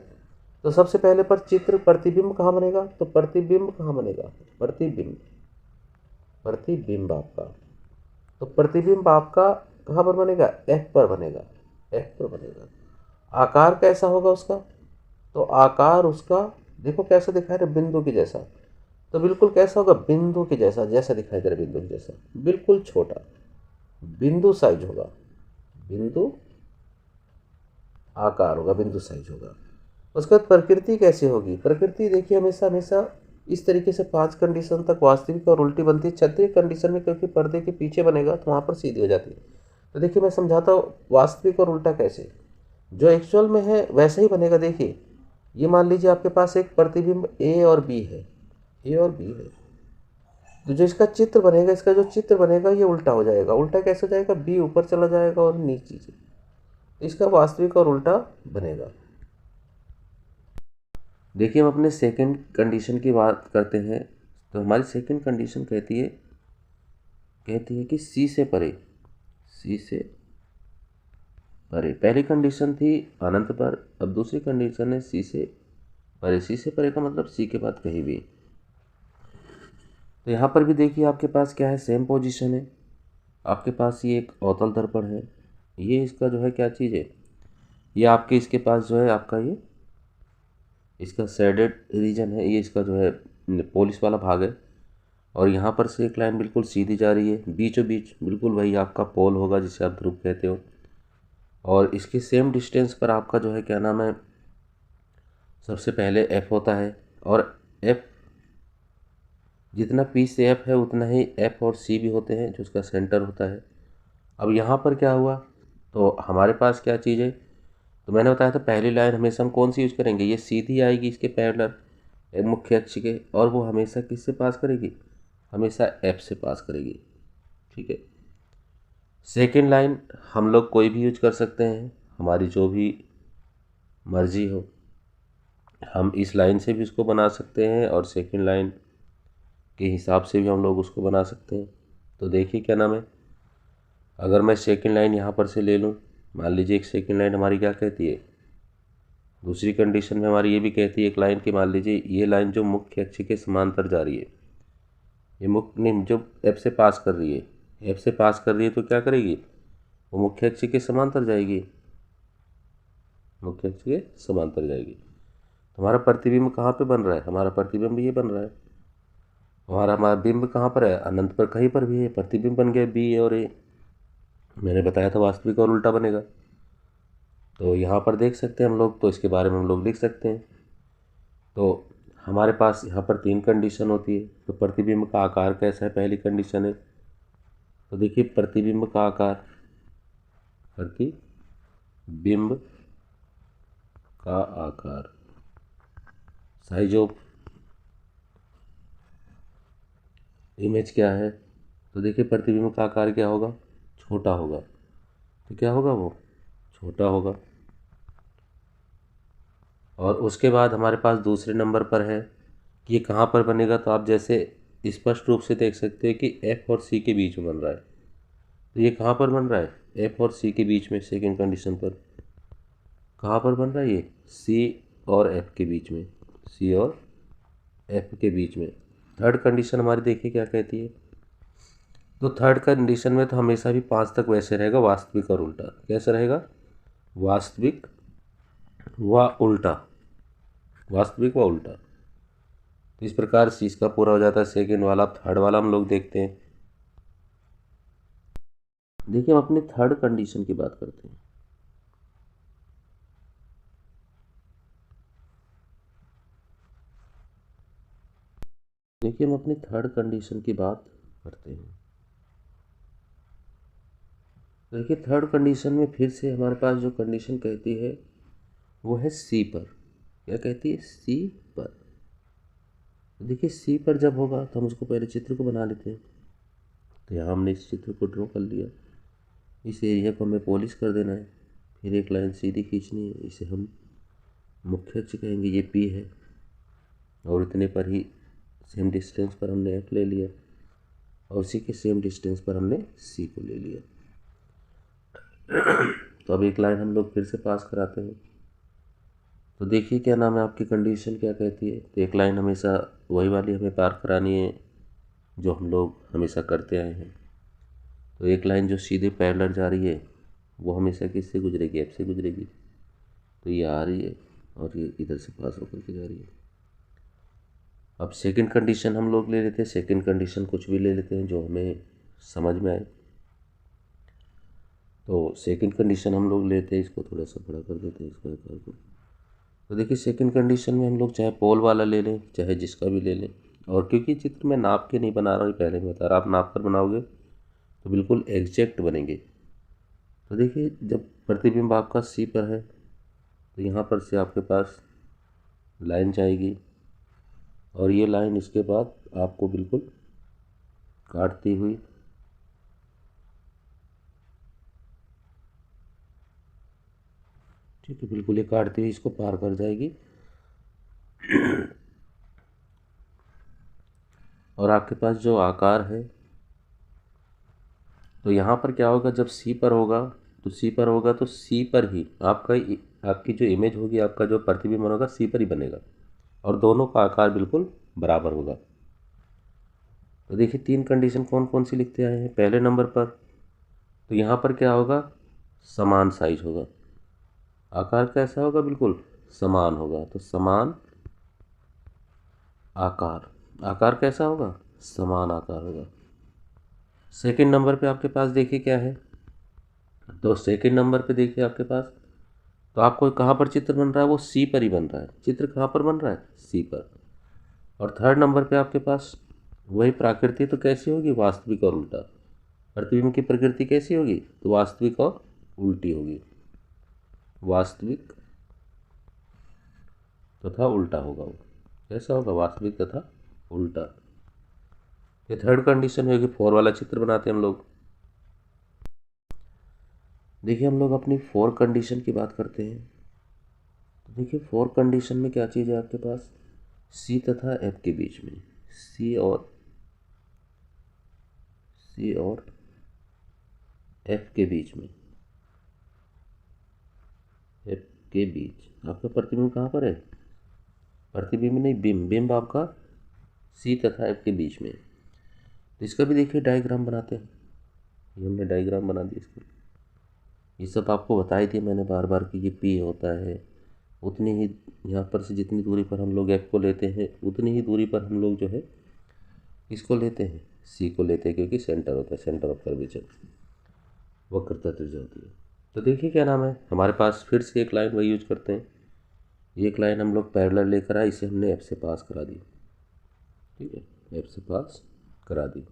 तो सबसे पहले पर चित्र प्रतिबिंब कहाँ बनेगा? तो प्रतिबिंब कहाँ बनेगा? प्रतिबिंब आपका, तो प्रतिबिंब आपका कहाँ पर बनेगा? एफ पर बनेगा, आकार कैसा होगा उसका? तो आकार उसका देखो कैसा दिखा रहा है, बिंदु के जैसा। तो बिल्कुल कैसा होगा, बिंदु के जैसा, जैसा दिखाई दे रहा है बिंदु के जैसा, बिल्कुल छोटा बिंदु साइज होगा, बिंदु आकार होगा, बिंदु साइज होगा। उसके बाद प्रकृति कैसी होगी, प्रकृति देखिए हमेशा हमेशा इस तरीके से 5 कंडीशन तक वास्तविक और उल्टी बनती है। 6वीं कंडीशन में क्योंकि पर्दे के पीछे बनेगा तो वहाँ पर सीधी हो जाती है। तो देखिए मैं समझाता हूँ वास्तविक और उल्टा कैसे, जो एक्चुअल में है वैसे ही बनेगा। देखिए ये मान लीजिए आपके पास एक प्रतिबिंब ए और बी है, ए और बी है, तो जो इसका चित्र बनेगा, इसका जो चित्र बनेगा ये उल्टा हो जाएगा। उल्टा कैसे हो जाएगा, बी ऊपर चला जाएगा और नीचे, इसका वास्तविक और उल्टा बनेगा। देखिए हम अपने सेकंड कंडीशन की बात करते हैं। तो हमारी सेकंड कंडीशन कहती है कि सी से परे, सी से परे। पहली कंडीशन थी अनंत पर, अब दूसरी कंडीशन है सी से परे। सी से परे का मतलब सी के बाद कहीं भी। तो यहाँ पर भी देखिए आपके पास क्या है, सेम पोजीशन है। आपके पास ये एक अवतल दर्पण है, ये इसका जो है क्या चीज़ है, ये आपके इसके पास जो है आपका ये इसका शेडेड रीजन है, ये इसका जो है पॉलिश वाला भाग है। और यहाँ पर से एक लाइन बिल्कुल सीधी जा रही है, बीचों बीच बिल्कुल वही आपका पोल होगा जिसे आप ध्रुव कहते हो। और इसके सेम डिस्टेंस पर आपका जो है क्या नाम है, सबसे पहले एफ होता है। और एफ जितना पी से एफ है उतना ही एफ और सी भी होते हैं, जो उसका सेंटर होता है। अब यहाँ पर क्या हुआ, तो हमारे पास क्या चीज़ है, तो मैंने बताया था पहली लाइन हमेशा हम कौन सी यूज करेंगे, ये सीधी आएगी इसके पैरेलल एक मुख्य अक्ष के, और वो हमेशा किससे पास करेगी, हमेशा एफ से पास करेगी। ठीक है। सेकेंड लाइन हम लोग कोई भी यूज कर सकते हैं, हमारी जो भी मर्जी हो, हम इस लाइन से भी उसको बना सकते हैं और सेकेंड लाइन के हिसाब से भी हम लोग उसको बना सकते हैं। तो देखिए क्या नाम है, अगर मैं सेकेंड लाइन यहाँ पर से ले लूँ, मान लीजिए एक सेकेंड लाइन हमारी क्या कहती है, दूसरी कंडीशन में हमारी ये भी कहती है एक लाइन की, मान लीजिए ये लाइन जो मुख्य अक्ष के समांतर जा रही है, ये मुख्य नहीं जो एफ से पास कर रही है, एफ से पास कर रही है तो क्या करेगी, वो मुख्य अक्ष के समांतर जाएगी, मुख्य अक्ष के समांतर जाएगी। तो हमारा प्रतिबिंब कहाँ पे बन रहा है, हमारा प्रतिबिंब ये बन रहा है। हमारा बिंब कहाँ पर है, अनंत पर कहीं पर भी है, प्रतिबिंब बन गया बी और ए। मैंने बताया था वास्तविक और उल्टा बनेगा। तो यहाँ पर देख सकते हैं हम लोग, तो इसके बारे में हम लोग लिख सकते हैं। तो हमारे पास यहाँ पर 3 कंडीशन होती है। तो प्रतिबिंब का आकार कैसा है, पहली कंडीशन है। तो देखिए प्रतिबिंब का आकार, प्रतिबिंब का आकार, साइज ऑफ इमेज क्या है, तो देखिए प्रतिबिंब का आकार क्या होगा, छोटा होगा। तो क्या होगा, वो छोटा होगा। और उसके बाद हमारे पास दूसरे नंबर पर है कि ये कहाँ पर बनेगा, तो आप जैसे स्पष्ट रूप से देख सकते हैं कि एफ और सी के बीच में बन रहा है। तो ये कहाँ पर बन रहा है, एफ और सी के बीच में, सेकेंड कंडीशन पर कहाँ पर बन रहा है, ये सी और एफ के बीच में, सी और एफ के बीच में। थर्ड कंडीशन हमारी देखिए क्या कहती है, तो थर्ड कंडीशन में तो हमेशा भी 5 तक वैसे रहेगा, वास्तविक और उल्टा। कैसा रहेगा, वास्तविक व उल्टा, वास्तविक व उल्टा। तो इस प्रकार से इसका पूरा हो जाता है सेकेंड वाला। थर्ड वाला हम लोग देखते हैं। देखिए हम अपनी थर्ड कंडीशन की बात करते हैं। देखिए हम अपनी थर्ड कंडीशन की बात करते हैं। देखिए थर्ड कंडीशन में फिर से हमारे पास जो कंडीशन कहती है वो है सी पर। क्या कहती है, सी पर। देखिए सी पर जब होगा तो हम उसको पहले चित्र को बना लेते हैं। तो यहाँ हमने इस चित्र को ड्रॉ कर लिया, इस एरिया को हमें पॉलिश कर देना है, फिर एक लाइन सीधी खींचनी है, इसे हम मुख्य अक्ष कहेंगे, ये पी है। और इतने पर ही सेम डिस्टेंस पर हमने एफ ले लिया और उसी के सेम डिस्टेंस पर हमने सी को ले लिया। तो अब एक लाइन हम लोग फिर से पास कराते हैं। तो देखिए क्या नाम है, आपकी कंडीशन क्या कहती है। तो एक लाइन हमेशा वही वाली हमें पार करानी है जो हम लोग हमेशा करते आए हैं। तो एक लाइन जो सीधे पैरेलल जा रही है वो हमेशा किससे गुजरेगी, एफ से गुजरेगी। तो ये आ रही है और ये इधर से पास होकर के जा रही है। अब सेकंड कंडीशन हम लोग ले लेते हैं। सेकंड कंडीशन कुछ भी ले लेते हैं जो हमें समझ में आए। तो सेकंड कंडीशन हम लोग लेते हैं, इसको थोड़ा सा बड़ा कर देते हैं, इसको आकार को। तो देखिए सेकंड कंडीशन में हम लोग चाहे पोल वाला ले लें, चाहे जिसका भी ले लें। और क्योंकि चित्र मैं नाप के नहीं बना रहा हूँ, पहले मैं बता रहा, आप नाप कर बनाओगे तो बिल्कुल एग्जैक्ट बनेंगे। तो देखिए जब प्रतिबिंब आपका सी पर है तो यहाँ पर से आपके पास लाइन जाएगी और ये लाइन इसके बाद आपको बिल्कुल काटती हुई ठीक है, बिल्कुल ये काटती हुई इसको पार कर जाएगी और आपके पास जो आकार है तो यहाँ पर क्या होगा, जब सी पर होगा तो सी पर होगा तो सी पर ही आपकी जो इमेज होगी, आपका जो प्रतिबिंब होगा सी पर ही बनेगा और दोनों का आकार बिल्कुल बराबर होगा। तो देखिए तीन कंडीशन कौन कौन सी लिखते आए हैं। पहले नंबर पर तो यहाँ पर क्या होगा, समान साइज होगा, आकार कैसा होगा, बिल्कुल समान होगा। तो समान आकार, आकार कैसा होगा, समान आकार होगा। सेकंड नंबर पे आपके पास देखिए क्या है, तो सेकंड नंबर पे देखिए आपके पास तो आपको कहाँ पर चित्र बन रहा है, वो सी पर ही बन रहा है। चित्र कहाँ पर बन रहा है, सी पर। और थर्ड नंबर पे आपके पास वही प्रकृति तो कैसी होगी, वास्तविक और उल्टा। प्रतिबिंब की प्रकृति कैसी होगी, तो वास्तविक और उल्टी होगी, वास्तविक तथा उल्टा होगा। वो कैसा होगा, वास्तविक तथा उल्टा। ये थर्ड कंडीशन होगी। फोर वाला चित्र बनाते हैं हम लोग। देखिए हम लोग अपनी फोर कंडीशन की बात करते हैं। तो देखिए फोर कंडीशन में क्या चीज़ है आपके पास, सी तथा एफ के बीच में, सी और एफ के बीच में, एफ के बीच आपका प्रतिबिंब कहाँ पर है, प्रतिबिंब नहीं बिंब, बिंब आपका सी तथा एफ के बीच में। तो इसका भी देखिए डायग्राम बनाते हैं। ये हमने डायग्राम बना दिया इसको। ये सब आपको बता ही दिया मैंने बार बार कि ये पी होता है, उतनी ही यहाँ पर से जितनी दूरी पर हम लोग एफ को लेते हैं उतनी ही दूरी पर हम लोग जो है इसको लेते हैं, सी को लेते हैं, क्योंकि सेंटर होता है, सेंटर ऑफ कर्वेचर, वक्रता त्रिज्या होती है। तो देखिए क्या नाम है, हमारे पास फिर से एक लाइन वही यूज करते हैं। एक लाइन हम लोग पैरेलल लेकर आए, इसे हमने एफ से पास करा दी, ठीक है, एफ से पास करा दी।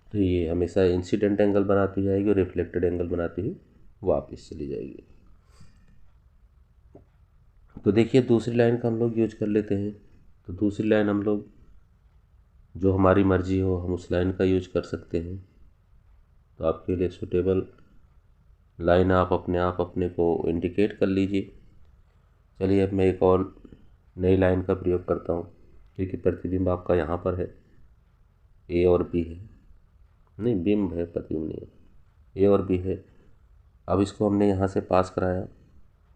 तो ये हमेशा इंसिडेंट एंगल बनाती जाएगी और रिफ्लेक्टेड एंगल बनाती हुई वापस चली जाएगी। तो देखिए दूसरी लाइन का हम लोग यूज कर लेते हैं। तो दूसरी लाइन हम लोग जो हमारी मर्जी हो हम उस लाइन का यूज कर सकते हैं। तो आपके लिए सुटेबल लाइन आप अपने को इंडिकेट कर लीजिए। चलिए अब मैं एक और नई लाइन का प्रयोग करता हूँ, क्योंकि प्रतिबिंब आपका यहाँ पर है, ए और बी है, नहीं बिंब है, प्रतिबिंब नहीं है, ए और बी है। अब इसको हमने यहाँ से पास कराया,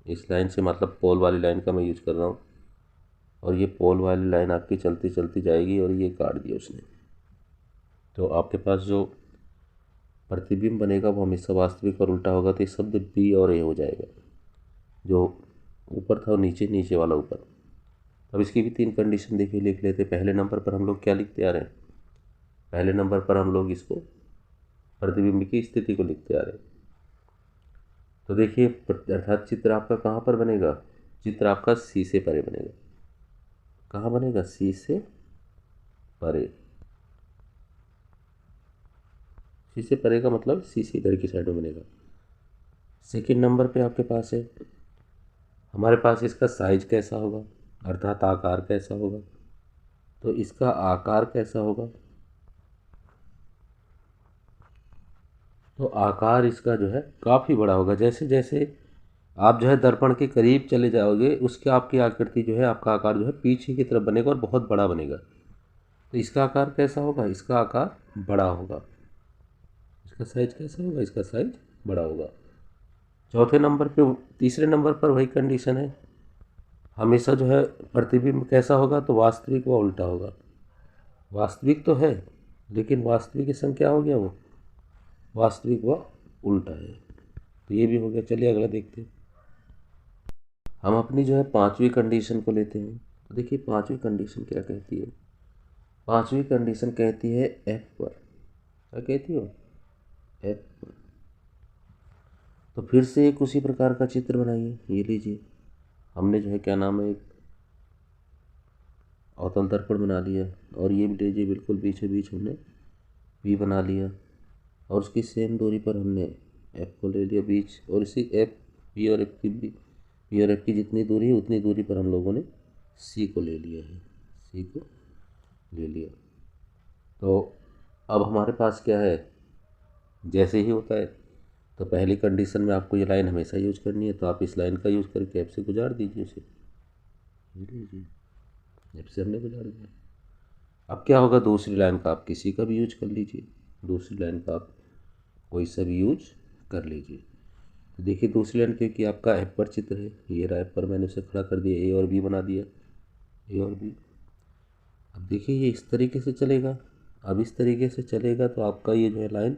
इस लाइन से, मतलब पोल वाली लाइन का मैं यूज कर रहा हूँ। और ये पोल वाली लाइन आपकी चलती चलती जाएगी और ये काट दिया उसने। तो आपके पास जो प्रतिबिंब बनेगा वो हमेशा वास्तविक और उल्टा होगा। तो ये शब्द बी और ए हो जाएगा, जो ऊपर था और नीचे, नीचे वाला ऊपर। अब इसकी भी तीन कंडीशन देखिए लिख लेते। पहले नंबर पर हम लोग क्या लिखते आ रहे हैं, पहले नंबर पर हम लोग इसको प्रतिबिंब की स्थिति को लिखते आ रहे हैं। तो देखिए अर्थात चित्र आपका कहाँ पर बनेगा, चित्र आपका सी से परे बनेगा। कहाँ बनेगा, सी से परे। सी से परे का मतलब सी से इधर की साइड में बनेगा। सेकंड नंबर पे आपके पास है, हमारे पास इसका साइज कैसा होगा, अर्थात आकार कैसा होगा। तो इसका आकार कैसा होगा, तो आकार इसका जो है काफ़ी बड़ा होगा। जैसे जैसे आप जो है दर्पण के करीब चले जाओगे उसके आपकी आकृति जो है, आपका आकार जो है पीछे की तरफ बनेगा और बहुत बड़ा बनेगा। तो इसका आकार कैसा होगा, इसका आकार बड़ा होगा। इसका साइज कैसा होगा, इसका साइज बड़ा होगा। चौथे नंबर पे, तीसरे नंबर पर वही कंडीशन है, हमेशा जो है प्रतिबिंब कैसा होगा, तो वास्तविक व उल्टा होगा। वास्तविक तो है लेकिन वास्तविक की संख्या हो गया, वो वास्तविक व उल्टा है। तो ये भी हो गया। चलिए अगला देखते हैं। हम अपनी जो है पांचवी कंडीशन को लेते हैं। तो देखिए पांचवी कंडीशन क्या कहती है। पांचवी कंडीशन कहती है एफ पर। क्या कहती हो? एफ पर। तो फिर से एक उसी प्रकार का चित्र बनाइए। ये लीजिए, हमने जो है क्या नाम है, एक अवतल दर्पण बना लिया, और ये भी लीजिए बिल्कुल बीचों बीच हमने वी बना लिया, और उसकी सेम दूरी पर हमने एफ को ले लिया बीच, और इसी एफ वी और एफ की वी और एफ की जितनी दूरी है उतनी दूरी पर हम लोगों ने सी को ले लिया है। सी को ले लिया। तो अब हमारे पास क्या है, जैसे ही होता है तो पहली कंडीशन में आपको ये लाइन हमेशा यूज करनी है, तो आप इस लाइन का यूज करके एफ से गुजार दीजिए उसे। ये लीजिए, एफ से हमने गुजार दिया। अब क्या होगा, दूसरी लाइन का आप किसी का भी यूज कर लीजिए। दूसरी लाइन का आप कोई सा भी यूज कर लीजिए। तो देखिए दूसरी लाइन, क्योंकि आपका एफ पर चित्र है, ये रहा एफ पर, मैंने उसे खड़ा कर दिया, ए और बी बना दिया, ए और बी। अब देखिए ये इस तरीके से चलेगा। अब इस तरीके से चलेगा तो आपका ये जो है लाइन,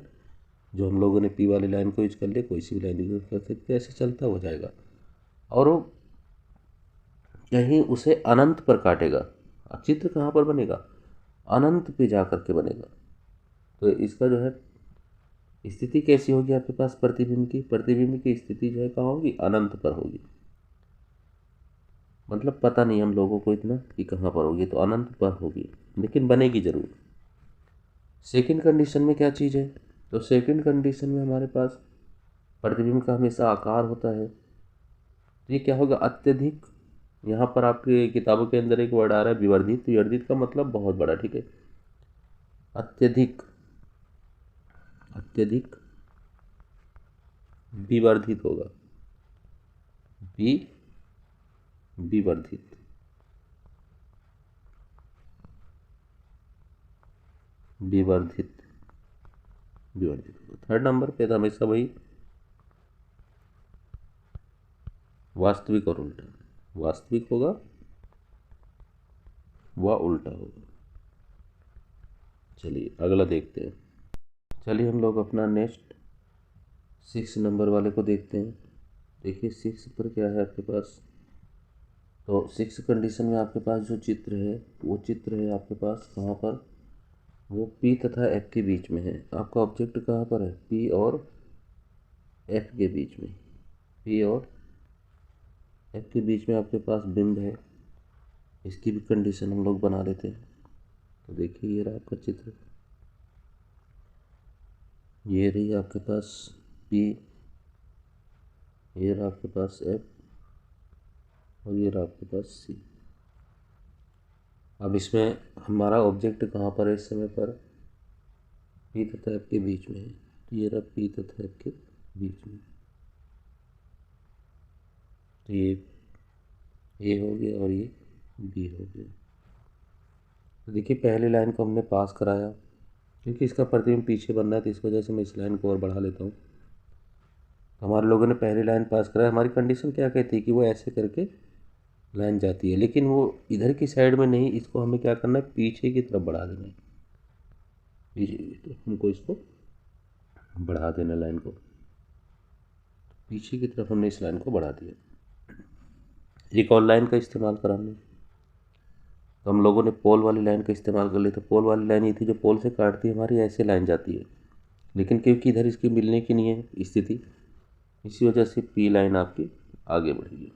जो हम लोगों ने पी वाली लाइन को यूज कर लिया, कोई सी भी लाइन यूज कर सकते हैं, ऐसे चलता हो जाएगा, और वो कहीं उसे अनंत पर काटेगा। अब चित्र कहाँ पर बनेगा? अनंत पे जा करके बनेगा। तो इसका जो है स्थिति कैसी होगी आपके पास प्रतिबिंब की? प्रतिबिंब की स्थिति जो है कहाँ होगी? अनंत पर होगी। मतलब पता नहीं हम लोगों को इतना कि कहाँ पर होगी, तो अनंत पर होगी, लेकिन बनेगी जरूर। सेकंड कंडीशन में क्या चीज़ है? तो सेकंड कंडीशन में हमारे पास प्रतिबिंब का हमेशा आकार होता है। तो ये क्या होगा? अत्यधिक। यहाँ पर आपकी किताबों के अंदर एक वर्ड आ रहा है विवर्धित। तो विवर्धित का मतलब बहुत बड़ा, ठीक है। अत्यधिक, अत्यधिक विवर्धित होगा। विवर्धित, विवर्धित, विवर्धित होगा। थर्ड नंबर पे था हमेशा वही वास्तविक और उल्टा। वास्तविक होगा व उल्टा होगा। चलिए अगला देखते हैं। चलिए हम लोग अपना नेक्स्ट 6 नंबर वाले को देखते हैं। देखिए 6 पर क्या है आपके पास। तो 6 कंडीशन में आपके पास जो चित्र है, वो चित्र है आपके पास कहाँ पर? वो पी तथा एफ के बीच में है। आपका ऑब्जेक्ट कहाँ पर है? पी और एफ के बीच में। पी और एफ के बीच में आपके पास बिंब है। इसकी भी कंडीशन हम लोग बना लेते हैं। तो देखिए ये रहा आपका चित्र, ये रही आपके पास पी, ये रहा आपके पास एफ, और ये रहा आपके पास सी। अब इसमें हमारा ऑब्जेक्ट कहाँ पर है इस समय पर? पी तथा एफ के बीच में है। तो ये रहा पी तथा एफ के बीच में। तो ये ए हो गया और ये बी हो गया। तो देखिए पहली लाइन को हमने पास कराया, क्योंकि इसका प्रतिबिंब पीछे बनना है, तो इस वजह से मैं इस लाइन को और बढ़ा लेता हूँ। हमारे लोगों ने पहली लाइन पास कराया। हमारी कंडीशन क्या कहती है कि वो ऐसे करके लाइन जाती है, लेकिन वो इधर की साइड में नहीं, इसको हमें क्या करना है? पीछे की तरफ बढ़ा देना है। पीछे की तरफ हमको इसको बढ़ा देना, लाइन को पीछे की तरफ हमने इस लाइन को बढ़ा दिया। एक और लाइन का इस्तेमाल करा हमने। तो हम लोगों ने पोल वाली लाइन का इस्तेमाल कर लिया। तो पोल वाली लाइन ये थी जो पोल से काटती है हमारी, ऐसे लाइन जाती है, लेकिन क्योंकि इधर इसकी मिलने की नहीं है स्थिति, इसी वजह से पी लाइन आपकी आगे बढ़ेगी।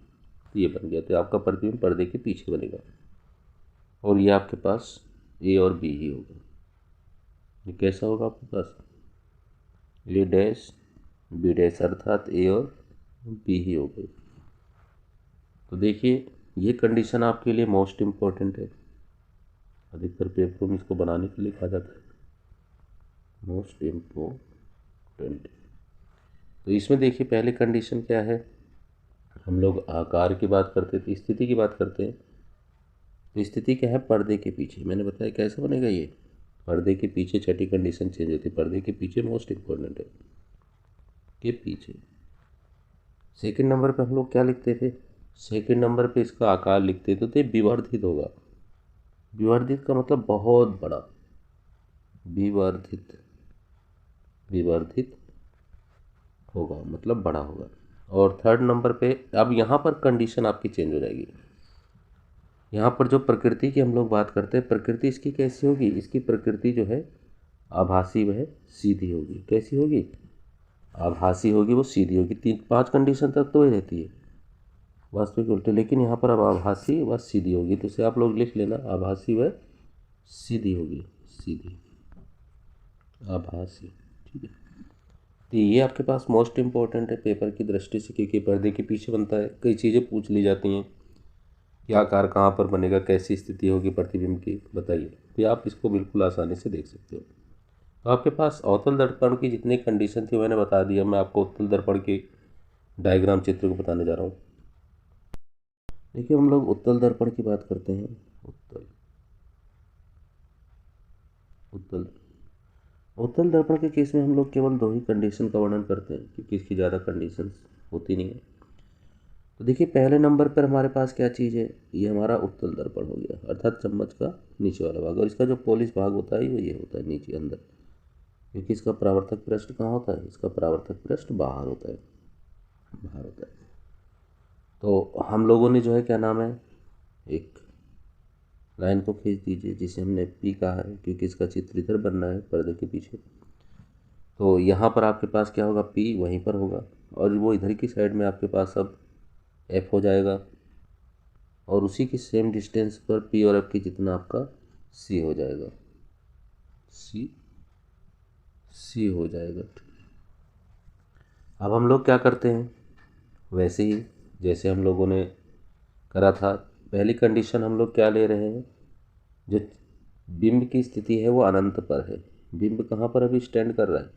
तो ये बन गया। तो आपका प्रतिबिंब पर्दे के पीछे बनेगा, और ये आपके पास ए और बी ही होगा। ये कैसा होगा आपके पास? ए डैश बी डैश, अर्थात ए और बी ही हो गई। तो देखिए ये कंडीशन आपके लिए मोस्ट इम्पोर्टेंट है। अधिकतर पेपरों में इसको बनाने के लिए कहा जाता है मोस्ट इम्पोर्टेंट। तो इसमें देखिए पहले कंडीशन क्या है, हम लोग आकार की बात करते थे, स्थिति की बात करते हैं। तो स्थिति क्या है? पर्दे के पीछे। मैंने बताया कैसे बनेगा ये, पर्दे के पीछे छठी कंडीशन चेंज होती है। पर्दे के पीछे मोस्ट इम्पोर्टेंट है, के पीछे। सेकंड नंबर पे हम लोग क्या लिखते थे? सेकंड नंबर पे इसका आकार लिखते थे तो विवर्धित होगा। विवर्धित का मतलब बहुत बड़ा। विवर्धित, विवर्धित होगा मतलब बड़ा होगा। और थर्ड नंबर पे अब यहाँ पर कंडीशन आपकी चेंज हो जाएगी। यहाँ पर जो प्रकृति की हम लोग बात करते हैं, प्रकृति इसकी कैसी होगी, इसकी प्रकृति जो है आभासी वह सीधी होगी। कैसी होगी, आभासी होगी, वो सीधी होगी। 3-5 कंडीशन तक तो वही रहती है, वास्तविक उल्टे, लेकिन यहाँ पर अब आभासी व सीधी होगी। तो इसे आप लोग लिख लेना, आभासी व सीधी होगी, सीधी, आभासी। ठीक है, तो ये आपके पास मोस्ट इम्पोर्टेंट है पेपर की दृष्टि से, क्योंकि पर्दे के पीछे बनता है। कई चीज़ें पूछ ली जाती हैं कि आकार कहाँ पर बनेगा, कैसी स्थिति होगी प्रतिबिंब की, बताइए। तो आप इसको बिल्कुल आसानी से देख सकते हो। तो आपके पास अवतल दर्पण की जितनी कंडीशन थी मैंने बता दिया। मैं आपको उत्तल दर्पण की डायग्राम चित्र को बताने जा रहा हूँ। देखिए, हम लोग उत्तल दर्पण की बात करते हैं। उत्तल उत्तल उत्तल दर्पण के केस में हम लोग केवल 2 ही कंडीशन का वर्णन करते हैं, क्योंकि इसकी ज़्यादा कंडीशंस होती नहीं है। तो देखिए, पहले नंबर पर हमारे पास क्या चीज़ है, ये हमारा उत्तल दर्पण हो गया, अर्थात चम्मच का नीचे वाला भाग। और इसका जो पॉलिश भाग होता है वो ये होता है नीचे अंदर, क्योंकि इसका परावर्तक पृष्ठ कहाँ होता है, इसका परावर्तक पृष्ठ बाहर होता है, बाहर होता है। तो हम लोगों ने जो है, क्या नाम है, एक लाइन को खींच दीजिए जिसे हमने पी कहा है, क्योंकि इसका चित्र इधर बनना है पर्दे के पीछे। तो यहाँ पर आपके पास क्या होगा, पी वहीं पर होगा, और वो इधर की साइड में आपके पास अब एफ हो जाएगा, और उसी की सेम डिस्टेंस पर पी और एफ की जितना आपका सी हो जाएगा, सी सी हो जाएगा। अब हम लोग क्या करते हैं, वैसे ही जैसे हम लोगों ने करा था। पहली कंडीशन हम लोग क्या ले रहे हैं, जो बिंब की स्थिति है वो अनंत पर है। बिंब कहाँ पर अभी स्टैंड कर रहा है,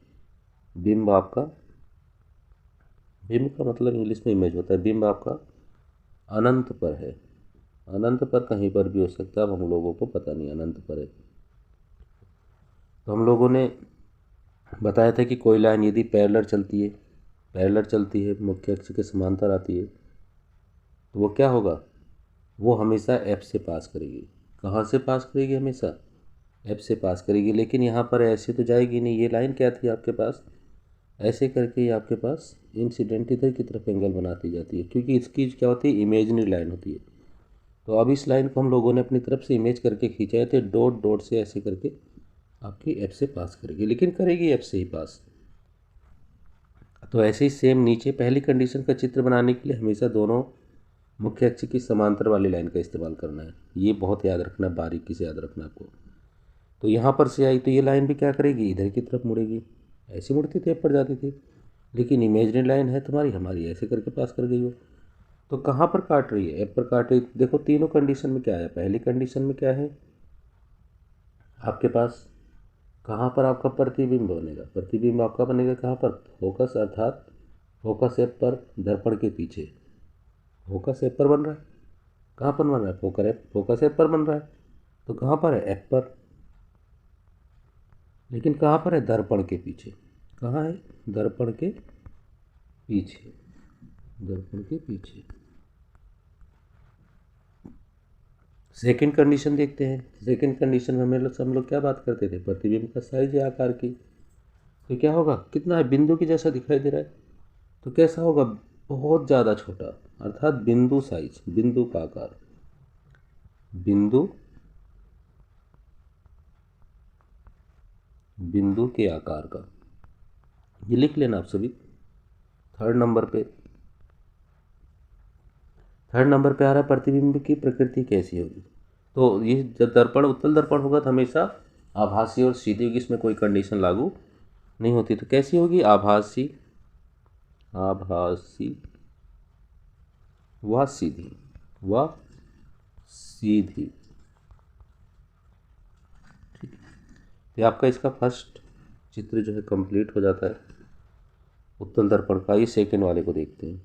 बिंब आपका, बिंब का मतलब इंग्लिश में इमेज होता है, बिंब आपका अनंत पर है। अनंत पर कहीं पर भी हो सकता है, अब हम लोगों को पता नहीं अनंत पर है। तो हम लोगों ने बताया था कि कोई लाइन यदि पैरेलल चलती है, पैरेलल चलती है, मुख्य अक्ष के समांतर आती है, तो वो क्या होगा, वो हमेशा एफ से पास करेगी। कहाँ से पास करेगी, हमेशा एफ से पास करेगी। लेकिन यहाँ पर ऐसे तो जाएगी नहीं। ये लाइन क्या थी आपके पास, ऐसे करके ये आपके पास इंसिडेंट इधर की तरफ एंगल बनाती जाती है, क्योंकि इसकी क्या होती है, इमेजिनरी लाइन होती है। तो अब इस लाइन को हम लोगों ने अपनी तरफ से इमेज करके खींचा है, तो डॉट डॉट से ऐसे करके आपकी एफ से पास करेगी, लेकिन करेगी एफ से ही पास। तो ऐसे ही सेम नीचे पहली कंडीशन का चित्र बनाने के लिए हमेशा दोनों मुख्य अक्ष की समांतर वाली लाइन का इस्तेमाल करना है। ये बहुत याद रखना, बारीकी से याद रखना आपको। तो यहाँ पर से आई तो ये लाइन भी क्या करेगी, इधर की तरफ मुड़ेगी। ऐसे मुड़ती थी, एफ पर जाती थी, लेकिन इमेजनरी लाइन है तुम्हारी, हमारी ऐसे करके पास कर गई हो। तो कहाँ पर काट रही है, एफ पर काट रही है। देखो तीनों कंडीशन में क्या है, पहली कंडीशन में क्या है आपके पास, कहाँ पर आपका प्रतिबिंब बनेगा, प्रतिबिंब आपका बनेगा कहाँ पर, फोकस, अर्थात फोकस एफ पर, दर्पण के पीछे। फोकस एफ पर बन रहा है, कहाँ पर बन रहा है, फोकस एफ पर बन रहा है, तो कहाँ पर है, एफ पर। लेकिन कहाँ पर है, दर्पण के पीछे। कहाँ है, दर्पण के पीछे, दर्पण के पीछे। सेकंड कंडीशन देखते हैं। सेकंड कंडीशन में हम लोग क्या बात करते थे, प्रतिबिंब का साइज या आकार की। तो क्या होगा, कितना है, बिंदु की जैसा दिखाई दे रहा है, तो कैसा होगा, बहुत ज़्यादा छोटा, अर्थात बिंदु साइज, बिंदु का आकार, बिंदु बिंदु के आकार का। ये लिख लेना आप सभी। थर्ड नंबर पे आ रहा है प्रतिबिंब की प्रकृति कैसी होगी। तो ये जब दर्पण उत्तल दर्पण होगा तो हमेशा आभासी और सीधी होगी, इसमें कोई कंडीशन लागू नहीं होती। तो कैसी होगी, आभासी, आभासी व सीधी, व सीधी। तो आपका इसका फर्स्ट चित्र जो है कंप्लीट हो जाता है उत्तल दर्पण का। ये सेकंड वाले को देखते हैं।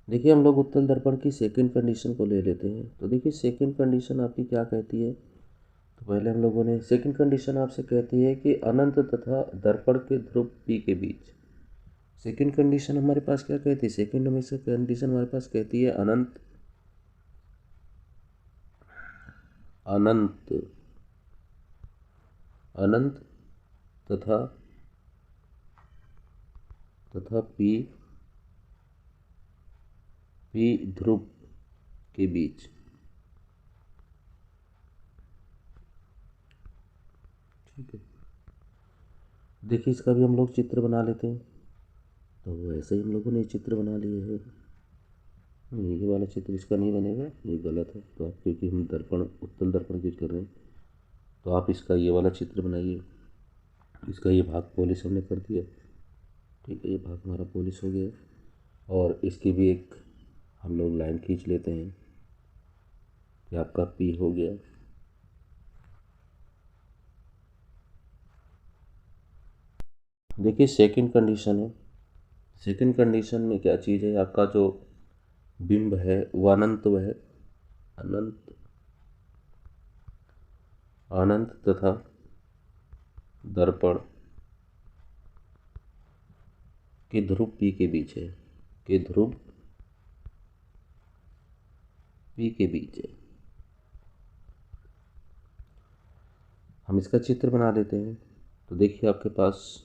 देखिए, हम लोग उत्तल दर्पण की सेकंड कंडीशन को ले लेते हैं। तो देखिए, सेकंड कंडीशन आपकी क्या कहती है, तो पहले हम लोगों ने सेकंड कंडीशन आपसे कहती है कि अनंत तथा दर्पण के ध्रुव पी के बीच। सेकंड कंडीशन हमारे पास क्या कहती है, सेकंड में से कंडीशन हमारे पास कहती है अनंत, अनंत अनंत तथा तथा पी ध्रुव के बीच। ठीक है, देखिए इसका भी हम लोग चित्र बना लेते हैं। तो ऐसे ही हम लोगों ने चित्र बना लिए है। ये वाला चित्र इसका नहीं बनेगा, ये गलत है। तो आप, क्योंकि हम दर्पण, उत्तल दर्पण यूज कर रहे हैं, तो आप इसका ये वाला चित्र बनाइए। इसका ये भाग पॉलिश हमने कर दिया। ठीक है, ये भाग हमारा पॉलिश हो गया। और इसकी भी एक हम लोग लाइन खींच लेते हैं कि आपका पी हो गया। देखिए सेकंड कंडीशन है। सेकंड कंडीशन में क्या चीज़ है, आपका जो बिंब है वो अनंत है, अनंत तथा दर्पण के ध्रुव पी के बीच है, के ध्रुव पी के बीच है। हम इसका चित्र बना देते हैं। तो देखिए आपके पास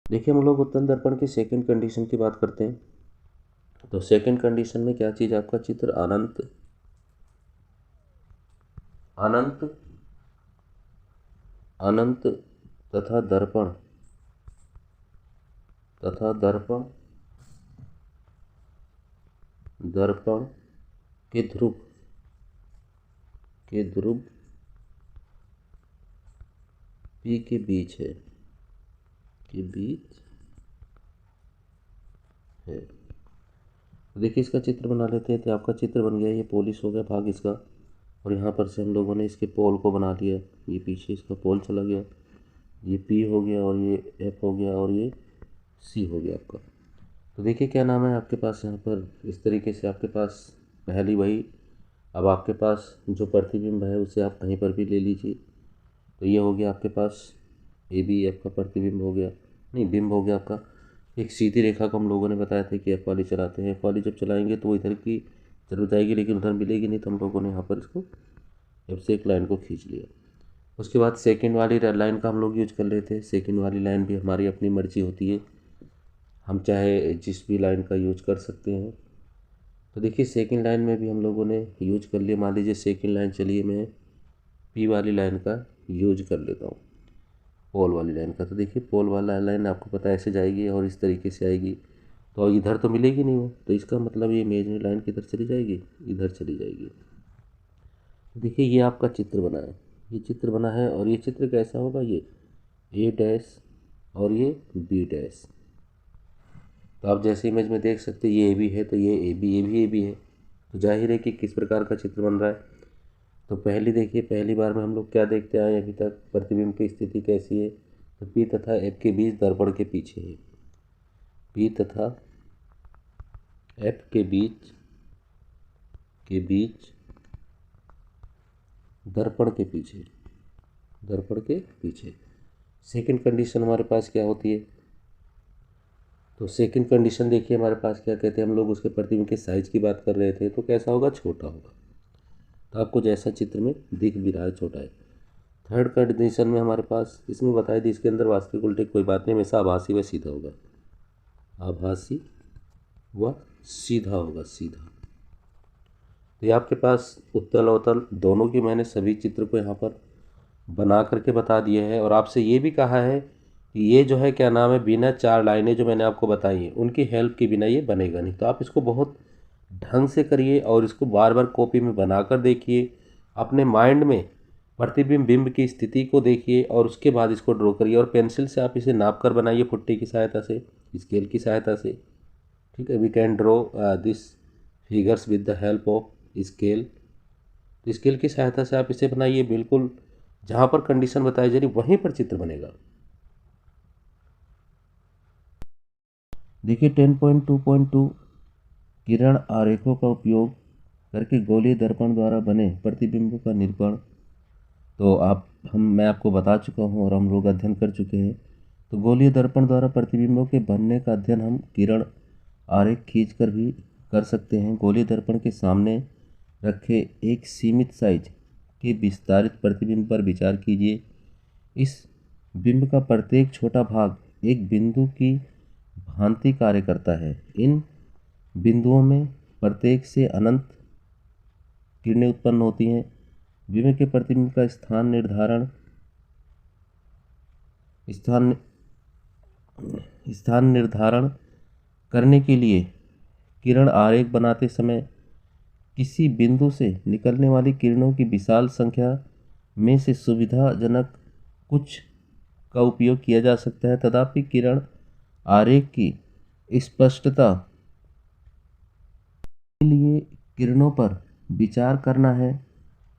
देखिए हम लोग उत्तल दर्पण की सेकंड कंडीशन की बात करते हैं। तो सेकंड कंडीशन में क्या चीज़, आपका चित्र अनंत अनंत तथा दर्पण दर्पण के ध्रुव पी के बीच है, तो देखिए इसका चित्र बना लेते हैं। तो आपका चित्र बन गया, ये पॉलिश हो गया भाग इसका। और यहाँ पर से हम लोगों ने इसके पोल को बना लिया। ये पीछे इसका पोल चला गया, ये पी हो गया और ये एफ हो गया और ये सी हो गया आपका। तो देखिए क्या नाम है आपके पास यहाँ पर, इस तरीके से आपके पास पहली वही। अब आपके पास जो प्रतिबिंब है उसे आप कहीं पर भी ले लीजिए। तो ये हो गया आपके पास ए बी एफ का प्रतिबिंब हो गया, नहीं बिंब हो गया आपका। एक सीधी रेखा को हम लोगों ने बताया था कि एफ वाली चलाते हैं। एफ वाली जब चलाएंगे तो वो इधर की जरूर जाएगी, लेकिन उधर मिलेगी नहीं। तो हम लोगों ने यहाँ पर इसको एफ से एक लाइन को खींच लिया। उसके बाद सेकंड वाली लाइन का हम लोग यूज कर लेते हैं। सेकंड वाली लाइन भी हमारी अपनी मर्जी होती है, हम चाहे जिस भी लाइन का यूज कर सकते हैं। तो देखिए सेकंड लाइन में भी हम लोगों ने यूज कर लिया। मान लीजिए सेकंड लाइन चलिए मैं पी वाली लाइन का यूज कर लेता हूँ, पोल वाली लाइन का। तो देखिए पोल वाला लाइन आपको पता है ऐसे जाएगी और इस तरीके से आएगी। तो इधर तो मिलेगी नहीं वो, तो इसका मतलब ये इमेजिनरी लाइन किधर चली जाएगी, इधर चली जाएगी। देखिए ये आपका चित्र बना है, ये चित्र बना है। और ये चित्र कैसा होगा, ये ए डैश और ये बी डैश। तो आप जैसे इमेज में देख सकते हैं ये ए बी है, तो ये ए बी है। तो जाहिर है कि किस प्रकार का चित्र बन रहा है। तो देखिए पहली बार में हम लोग क्या देखते आए अभी तक, प्रतिबिंब की स्थिति कैसी है। तो पी तथा एफ के बीच दर्पण के पीछे है, पी तथा एफ के बीच दर्पण के पीछे। सेकंड कंडीशन हमारे पास क्या होती है। तो सेकंड कंडीशन देखिए हमारे पास क्या कहते हैं, हम लोग उसके प्रतिबिंब के साइज की बात कर रहे थे। तो कैसा होगा, छोटा होगा। तो आपको जैसा चित्र में दिख भी रहा है छोटा है। थर्ड कंडीशन में हमारे पास इसमें बताया थी, इसके अंदर वास्तविक उल्टे कोई बात नहीं, हमेशा आभासी व सीधा होगा, आभासी व सीधा होगा, सीधा। तो ये आपके पास उत्तल अवतल दोनों की मैंने सभी चित्र को यहाँ पर बना करके बता दिए हैं। और आपसे ये भी कहा है कि ये जो है क्या नाम है, बिना चार लाइनें जो मैंने आपको बताई हैं उनकी हेल्प के बिना ये बनेगा नहीं। तो आप इसको बहुत ढंग से करिए और इसको बार बार कॉपी में बना कर देखिए, अपने माइंड में प्रतिबिंब बिंब की स्थिति को देखिए और उसके बाद इसको ड्रॉ करिए। और पेंसिल से आप इसे नाप कर बनाइए, पुट्टी की सहायता से, स्केल की सहायता से। ठीक है, we can draw this figures with the help of scale. तो स्केल की सहायता से आप इसे बनाइए, बिल्कुल जहाँ पर कंडीशन बताई जा रही वहीं पर चित्र बनेगा। देखिए 10.2.2 किरण आरेखों का उपयोग करके गोलीय दर्पण द्वारा बने प्रतिबिंबों का निरूपण। तो मैं आपको बता चुका हूँ और हम लोग अध्ययन कर चुके हैं। तो गोलीय दर्पण द्वारा प्रतिबिंबों के बनने का अध्ययन हम किरण आरेख खींच कर भी कर सकते हैं। गोलीय दर्पण के सामने रखे एक सीमित साइज के विस्तारित प्रतिबिंब पर विचार कीजिए। इस बिंब का प्रत्येक छोटा भाग एक बिंदु की भांति कार्य करता है। इन बिंदुओं में प्रत्येक से अनंत किरणें उत्पन्न होती हैं। बिंब के प्रतिबिंब का स्थान निर्धारण करने के लिए किरण आरेख बनाते समय किसी बिंदु से निकलने वाली किरणों की विशाल संख्या में से सुविधाजनक कुछ का उपयोग किया जा सकता है। तथापि किरण आरेख की स्पष्टता के लिए किरणों पर विचार करना है।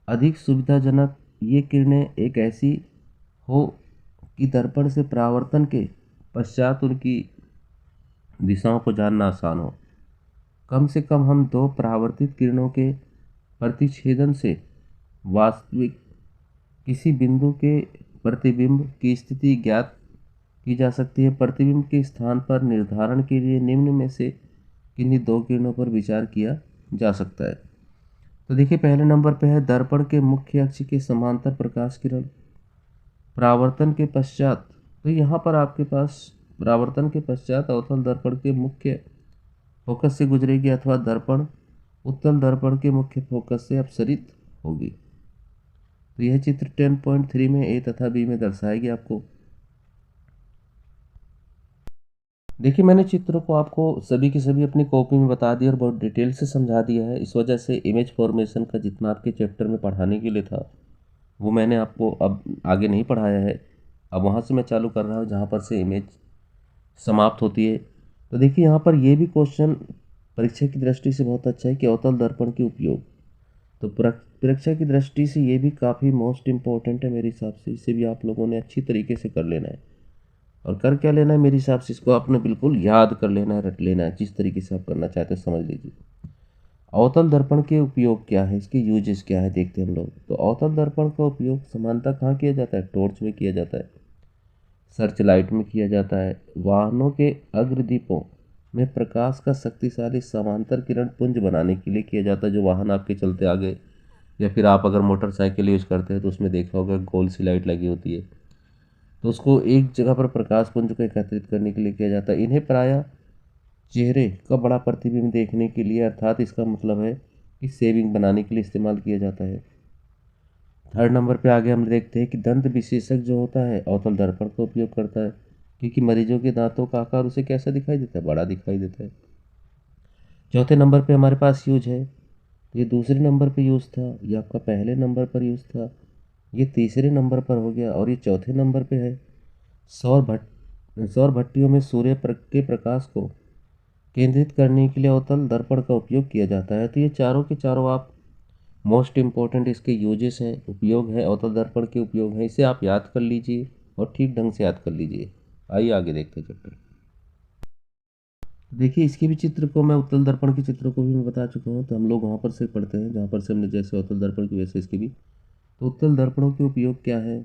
अधिक सुविधाजनक ये किरणें एक ऐसी हो कि दर्पण से परावर्तन के पश्चात उनकी दिशाओं को जानना आसान हो। कम से कम हम दो परावर्तित किरणों के प्रतिच्छेदन से वास्तविक किसी बिंदु के प्रतिबिंब की स्थिति ज्ञात की जा सकती है। प्रतिबिंब के स्थान पर निर्धारण के लिए निम्न में से किन्हीं दो किरणों पर विचार किया जा सकता है। तो देखिए, पहले नंबर पे है दर्पण के मुख्य अक्ष के समांतर प्रकाश किरण परावर्तन के पश्चात। तो यहाँ पर आपके पास परावर्तन के पश्चात अवतल दर्पण के मुख्य फोकस से गुजरेगी अथवा दर्पण उत्तल दर्पण के मुख्य फोकस से अपसरित होगी। तो यह चित्र 10.3 में ए तथा बी में दर्शाएगी आपको। देखिए, मैंने चित्रों को आपको सभी की सभी अपनी कॉपी में बता दिया और बहुत डिटेल से समझा दिया है। इस वजह से इमेज फॉर्मेशन का जितना आपके चैप्टर में पढ़ाने के लिए था वो मैंने आपको अब आगे नहीं पढ़ाया है। अब वहाँ से मैं चालू कर रहा हूँ जहाँ पर से इमेज समाप्त होती है। तो देखिए, यहाँ पर ये भी क्वेश्चन परीक्षा की दृष्टि से बहुत अच्छा है कि अवतल दर्पण के उपयोग। तो परीक्षा की दृष्टि से ये भी काफ़ी मोस्ट इम्पोर्टेंट है मेरे हिसाब से। इसे भी आप लोगों ने अच्छी तरीके से कर लेना है। और कर क्या लेना है, मेरे हिसाब से इसको आपने बिल्कुल याद कर लेना है, रट लेना है। जिस तरीके से आप करना चाहते हैं समझ लीजिए। अवतल दर्पण के उपयोग क्या है, इसके यूजेस क्या है, देखते हैं हम लोग। तो अवतल दर्पण का उपयोग सामान्यतः कहाँ किया जाता है? टॉर्च में किया जाता है, सर्च लाइट में किया जाता है, वाहनों के अग्रदीपों में प्रकाश का शक्तिशाली समांतर किरण पुंज बनाने के लिए किया जाता है। जो वाहन आपके चलते आगे, या फिर आप अगर मोटरसाइकिल यूज करते हैं तो उसमें देखा होगा गोल सी लाइट लगी होती है। तो उसको एक जगह पर प्रकाश पुंज को एकत्रित करने के लिए किया जाता है। इन्हें प्रायः चेहरे का बड़ा प्रतिबिंब देखने के लिए, अर्थात इसका मतलब है कि सेविंग बनाने के लिए इस्तेमाल किया जाता है। थर्ड नंबर पे आगे हम देखते हैं कि दंत विशेषज्ञ जो होता है अवतल दर्पण का उपयोग करता है, क्योंकि मरीजों के दांतों का आकार उसे कैसा दिखाई देता है? बड़ा दिखाई देता है। चौथे नंबर पे हमारे पास यूज है, तो ये दूसरे नंबर पे यूज था, ये आपका पहले नंबर पर यूज था, ये तीसरे नंबर पर हो गया और ये चौथे नंबर पे है। सौर भट्टियों में सूर्य के प्रकाश को केंद्रित करने के लिए अवतल दर्पण का उपयोग किया जाता है। तो ये चारों के चारों आप मोस्ट इम्पोर्टेंट इसके यूजेस हैं, उपयोग है, अवतल दर्पण के उपयोग हैं। इसे आप याद कर लीजिए और ठीक ढंग से याद कर लीजिए। आइए आगे देखते हैं चैप्टर। देखिए, इसके भी चित्र को मैं उत्तल दर्पण के चित्र को भी मैं बता चुका हूँ। तो हम लोग वहाँ पर से पढ़ते हैं जहाँ पर से हमने जैसे अवतल दर्पण की वैसे इसके भी। तो उत्तल दर्पणों के उपयोग क्या है?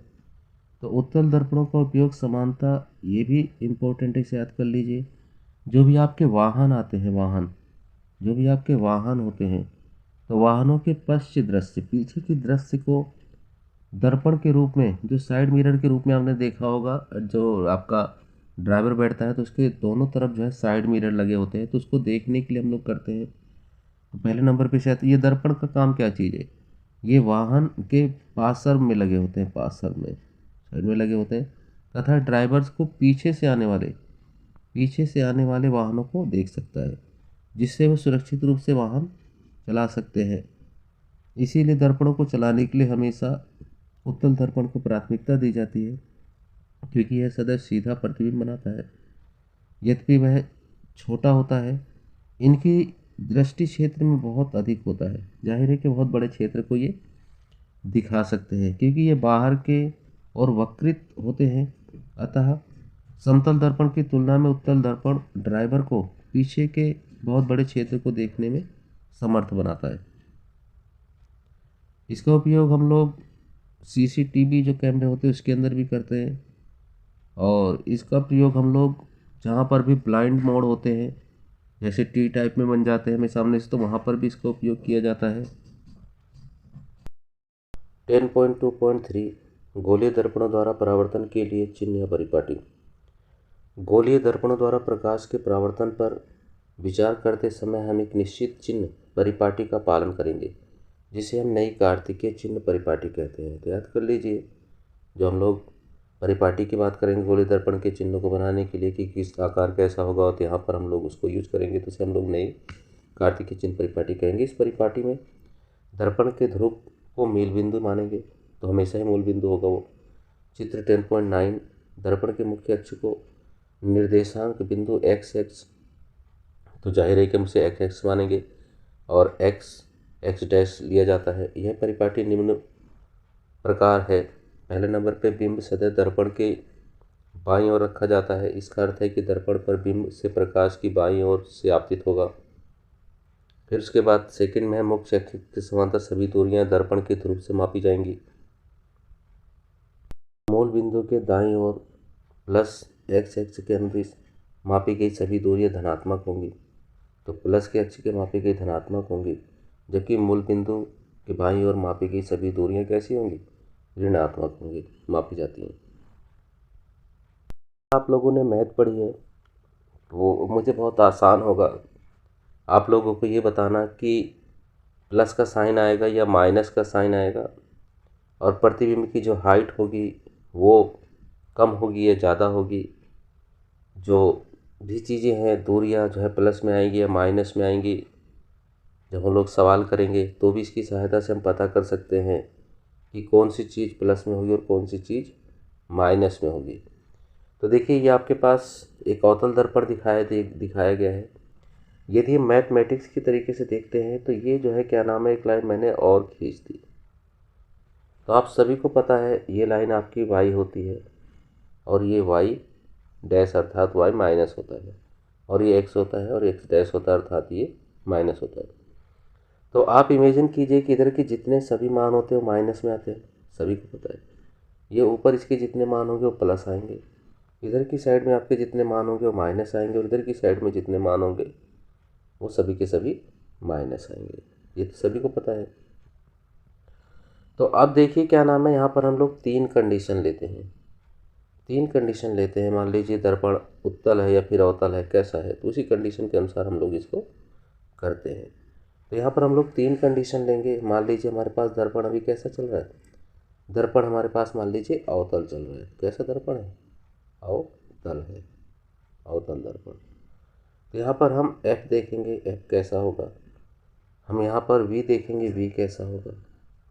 तो उत्तल दर्पणों का उपयोग समानता, ये भी इम्पोर्टेंट है, इसे याद कर लीजिए। जो भी आपके वाहन आते हैं, जो भी आपके वाहन होते हैं, तो वाहनों के पश्च दृश्य, पीछे की दृश्य को दर्पण के रूप में, जो साइड मिरर के रूप में आपने देखा होगा, जो आपका ड्राइवर बैठता है तो उसके दोनों तरफ जो है साइड मिरर लगे होते हैं। तो उसको देखने के लिए हम लोग करते हैं। तो पहले नंबर पे शायद ये दर्पण का काम क्या चीज़ है? ये वाहन के पार्श्व में लगे होते हैं, पार्श्व में साइड में लगे होते हैं, तथा ड्राइवर्स को पीछे से आने वाले वाहनों को देख सकता है, जिससे वो सुरक्षित रूप से वाहन चला सकते हैं। इसीलिए दर्पणों को चलाने के लिए हमेशा उत्तल दर्पण को प्राथमिकता दी जाती है, क्योंकि यह सदैव सीधा प्रतिबिंब बनाता है। यद्यपि वह छोटा होता है, इनकी दृष्टि क्षेत्र में बहुत अधिक होता है। जाहिर है कि बहुत बड़े क्षेत्र को ये दिखा सकते हैं, क्योंकि ये बाहर के और वक्रित होते हैं। अतः समतल दर्पण की तुलना में उत्तल दर्पण ड्राइवर को पीछे के बहुत बड़े क्षेत्र को देखने में समर्थ बनाता है। इसका उपयोग हम लोग सीसीटीवी जो कैमरे होते हैं उसके अंदर भी करते हैं, और इसका प्रयोग हम लोग जहाँ पर भी ब्लाइंड मोड होते हैं जैसे टी टाइप में बन जाते हैं हमें सामने से, तो वहाँ पर भी इसका उपयोग किया जाता है। 10.2.3 गोलीय दर्पणों द्वारा परावर्तन के लिए चिन्ह या परिपाटी। गोलीय दर्पणों द्वारा प्रकाश के परावर्तन पर विचार करते समय हम एक निश्चित चिन्ह परिपाटी का पालन करेंगे, जिसे हम नई कार्तिकीय चिन्ह परिपाटी कहते हैं। तो याद कर लीजिए, जो हम लोग परिपाटी की बात करेंगे गोलीय दर्पण के चिन्हों को बनाने के लिए कि किस आकार कैसा होगा, तो यहाँ पर हम लोग उसको यूज करेंगे, तो उसे हम लोग नई कार्तिकीय चिन्ह परिपाटी कहेंगे। इस परिपाटी में दर्पण के ध्रुव को मूल बिंदु मानेंगे, तो हमेशा ही मूल बिंदु होगा वो। चित्र 10.9 दर्पण के मुख्य अक्ष को निर्देशांक बिंदु x, तो जाहिर है कि हम उसे x मानेंगे और x डैश लिया जाता है। यह परिपाटी निम्न प्रकार है। पहले नंबर पे बिंब सदैव दर्पण के बाईं ओर रखा जाता है। इसका अर्थ है कि दर्पण पर बिंब से प्रकाश की बाईं ओर से आपतित होगा। फिर उसके बाद सेकंड में है मुख्य अक्ष के समांतर सभी दूरियां दर्पण के ध्रुव से मापी जाएंगी। मूल बिंदु के दाईं ओर प्लस x के अनुदिश मापी गई सभी दूरियां धनात्मक होंगी, तो प्लस के अक्ष के मापी गई धनात्मक होंगी, जबकि मूल बिंदु के बाईं ओर मापी गई सभी दूरियां कैसी होंगी, ऋणात्मक होंगी, मापी जाती हैं। आप लोगों ने मैथ पढ़ी है, तो मुझे बहुत आसान होगा आप लोगों को ये बताना कि प्लस का साइन आएगा या माइनस का साइन आएगा, और प्रतिबिंब की जो हाइट होगी वो कम होगी या ज़्यादा होगी। जो भी चीज़ें हैं, दूरियां जो है प्लस में आएंगी या माइनस में आएंगी, जब हम लोग सवाल करेंगे तो भी इसकी सहायता से हम पता कर सकते हैं कि कौन सी चीज़ प्लस में होगी और कौन सी चीज़ माइनस में होगी। तो देखिए, ये आपके पास एक अवतल दर्पण दिखाया गया है। यदि हम मैथमेटिक्स की तरीके से देखते हैं तो ये जो है क्या नाम है, एक लाइन मैंने और खींच दी। तो आप सभी को पता है ये लाइन आपकी वाई होती है और ये वाई डैश अर्थात वाई माइनस होता है, और ये एक्स होता है और एक्स डैश होता है अर्थात ये माइनस होता है। तो आप इमेजिन कीजिए कि इधर के जितने सभी मान होते हैं वो माइनस में आते हैं, सभी को पता है। ये ऊपर इसके जितने मान होंगे वो प्लस आएंगे, इधर की साइड में आपके जितने मान होंगे वो माइनस आएंगे, और इधर की साइड में जितने मान होंगे वो सभी के सभी माइनस आएंगे। ये तो सभी को पता है। तो अब देखिए क्या नाम है, यहाँ पर हम लोग तीन कंडीशन लेते हैं। मान लीजिए दर्पण उत्तल है या फिर अवतल है, कैसा है, तो उसी कंडीशन के अनुसार हम लोग इसको करते हैं। तो यहाँ पर हम लोग तीन कंडीशन लेंगे। मान लीजिए हमारे पास दर्पण अभी कैसा चल रहा है, दर्पण हमारे पास मान लीजिए अवतल चल रहा है। कैसा दर्पण है, अवतल है, अवतल दर्पण। तो यहाँ पर हम F देखेंगे, F कैसा होगा। हम यहाँ पर V देखेंगे, V कैसा होगा।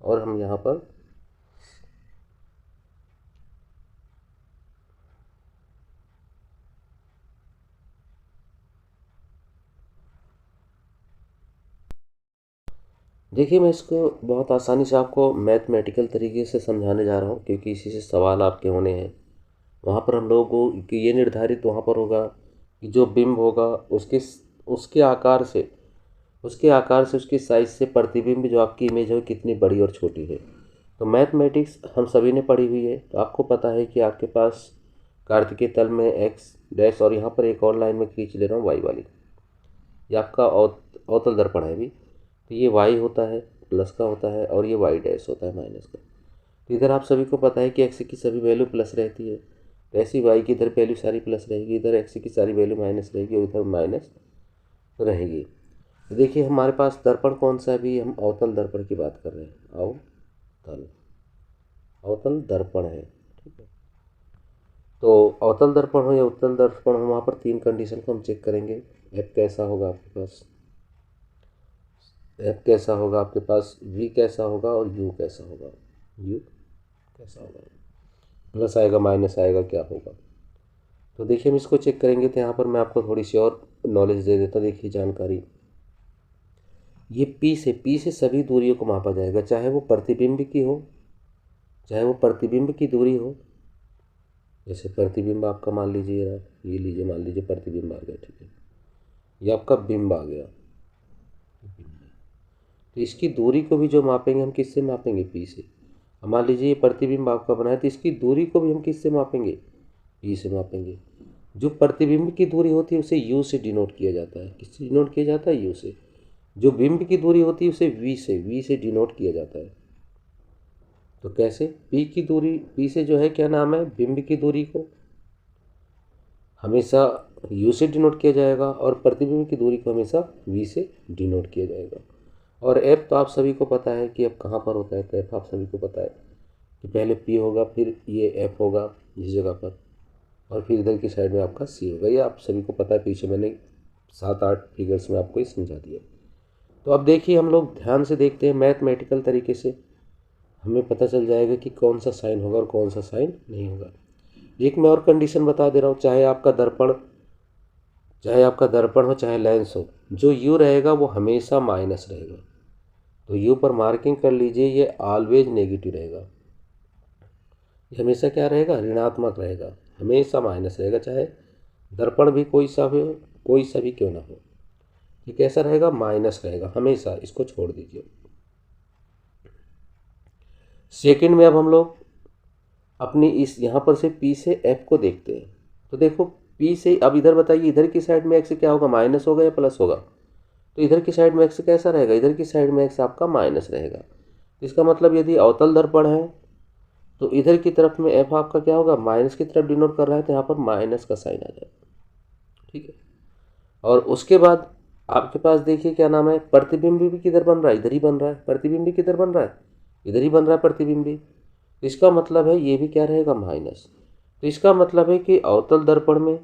और हम यहाँ पर देखिए, मैं इसको बहुत आसानी से आपको मैथमेटिकल तरीके से समझाने जा रहा हूँ, क्योंकि इसी से सवाल आपके होने हैं। वहाँ पर हम लोगों को ये निर्धारित वहाँ पर होगा कि जो बिंब होगा उसके आकार से उसकी साइज से प्रतिबिंब जो आपकी इमेज है कितनी बड़ी और छोटी है। तो मैथमेटिक्स हम सभी ने पढ़ी हुई है, तो आपको पता है कि आपके पास कार्तिकीय तल में एक्स डैश, और यहाँ पर एक और लाइन में खींच ले रहा हूँ वाई वाली, ये आपका अवतल दर्पण है अभी। तो ये वाई होता है, प्लस का होता है, और ये वाई डैश होता है माइनस का। तो इधर आप सभी को पता है कि एक्स की सभी वैल्यू प्लस रहती है, तो ऐसी वाई की इधर वैल्यू सारी प्लस रहेगी, इधर एक्स की सारी वैल्यू माइनस रहेगी और इधर माइनस रहेगी। तो देखिए हमारे पास दर्पण कौन सा है, अभी हम अवतल दर्पण की बात कर रहे हैं। अवतल दर्पण है, ठीक है। तो अवतल दर्पण हो या उत्तल दर्पण हो, वहाँ पर तीन कंडीशन को हम चेक करेंगे। एफ कैसा होगा आपके पास, एफ कैसा होगा आपके पास, वी कैसा होगा और यू कैसा होगा। यू कैसा होगा, प्लस आएगा माइनस आएगा, क्या होगा। तो देखिए हम इसको चेक करेंगे। तो यहाँ पर मैं आपको थोड़ी सी और नॉलेज दे देता हूँ। देखिए जानकारी, ये पी से सभी दूरियों को मापा जाएगा, चाहे वो प्रतिबिंब की हो, चाहे वो प्रतिबिंब की दूरी हो। जैसे प्रतिबिंब आपका मान लीजिए, ये लीजिए, मान लीजिए प्रतिबिंब आ गया, ठीक है, ये आपका बिंब आ गया। तो इसकी दूरी को भी जो मापेंगे हम किससे मापेंगे, पी से। मान लीजिए ये प्रतिबिंब आपका बना है, तो इसकी दूरी को भी हम किससे मापेंगे, पी से मापेंगे। जो प्रतिबिंब की दूरी होती है उसे u से डिनोट किया जाता है। किससे डिनोट किया जाता है? u से। जो बिंब की दूरी होती है उसे v से डिनोट किया जाता है। तो कैसे? p की दूरी, p से जो है क्या नाम है, बिंब की दूरी को हमेशा u से डिनोट किया जाएगा और प्रतिबिंब की दूरी को हमेशा v से डिनोट किया जाएगा। और f तो आप सभी को पता है कि f कहाँ पर होता है। तो f आप सभी को पता है कि पहले p होगा, फिर ये f होगा इस जगह पर, और फिर इधर की साइड में आपका c होगा। ये आप सभी को पता है, पीछे मैंने 7-8 फिगर्स में आपको ये समझा दिया। तो अब देखिए, हम लोग ध्यान से देखते हैं मैथमेटिकल तरीके से, हमें पता चल जाएगा कि कौन सा साइन होगा और कौन सा साइन नहीं होगा। एक मैं और कंडीशन बता दे रहा हूँ, चाहे आपका दर्पण हो चाहे लेंस हो, जो u रहेगा वो हमेशा माइनस रहेगा। तो u पर मार्किंग कर लीजिए, ये ऑलवेज नेगेटिव रहेगा। ये हमेशा क्या रहेगा? ऋणात्मक रहेगा, हमेशा माइनस रहेगा, चाहे दर्पण भी कोई सा भी क्यों ना हो। ये कैसा रहेगा? माइनस रहेगा हमेशा, इसको छोड़ दीजिए। सेकंड में अब हम लोग अपनी इस यहाँ पर से p से f को देखते हैं। तो देखो p से, अब इधर बताइए, इधर की साइड में x क्या होगा? माइनस होगा या प्लस होगा? तो इधर की साइड में x कैसा रहेगा? इधर की साइड में x आपका माइनस रहेगा। इसका मतलब यदि अवतल दर्पण है तो इधर की तरफ में f आपका क्या होगा? माइनस की तरफ डिनोट कर रहा है, तो यहाँ पर माइनस का साइन आ जाएगा। ठीक है। और उसके बाद आपके पास देखिए क्या नाम है, प्रतिबिंब भी किधर बन रहा है? इधर ही बन रहा है। प्रतिबिंब भी किधर बन रहा है? इधर ही बन रहा है प्रतिबिंब भी। इसका मतलब है ये भी क्या रहेगा? माइनस। तो इसका मतलब है कि अवतल दर्पण में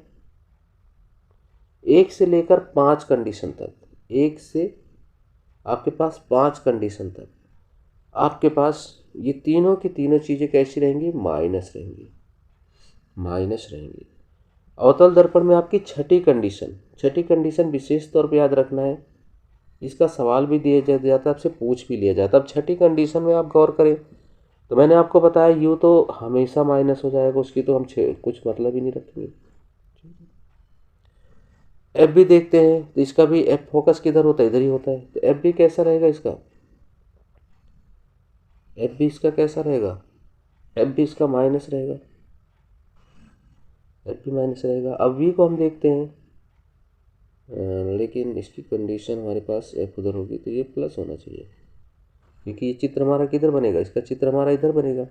1 से लेकर 5 कंडीशन तक, 1 से आपके पास 5 कंडीशन तक आपके पास ये तीनों की तीनों चीज़ें कैसी रहेंगी? माइनस रहेंगी, माइनस रहेंगी। अवतल दर्पण में आपकी छठी कंडीशन विशेष तौर पे याद रखना है, इसका सवाल भी दिया जाता है, आपसे पूछ भी लिया जाता है। अब छठी कंडीशन में आप गौर करें तो मैंने आपको बताया यू तो हमेशा माइनस हो जाएगा, उसकी तो हम कुछ मतलब ही नहीं रखेंगे। एफ भी देखते हैं, तो इसका भी एफ फोकस किधर होता है? इधर ही होता है। तो एफ भी कैसा रहेगा इसका? एफ भी इसका कैसा रहेगा? एफ भी इसका माइनस रहेगा, एफ भी माइनस रहेगा। अब वी को हम देखते हैं, लेकिन इसकी कंडीशन हमारे पास एफ उधर होगी तो ये प्लस होना चाहिए, क्योंकि ये चित्र हमारा किधर बनेगा? इसका चित्र हमारा इधर बनेगा,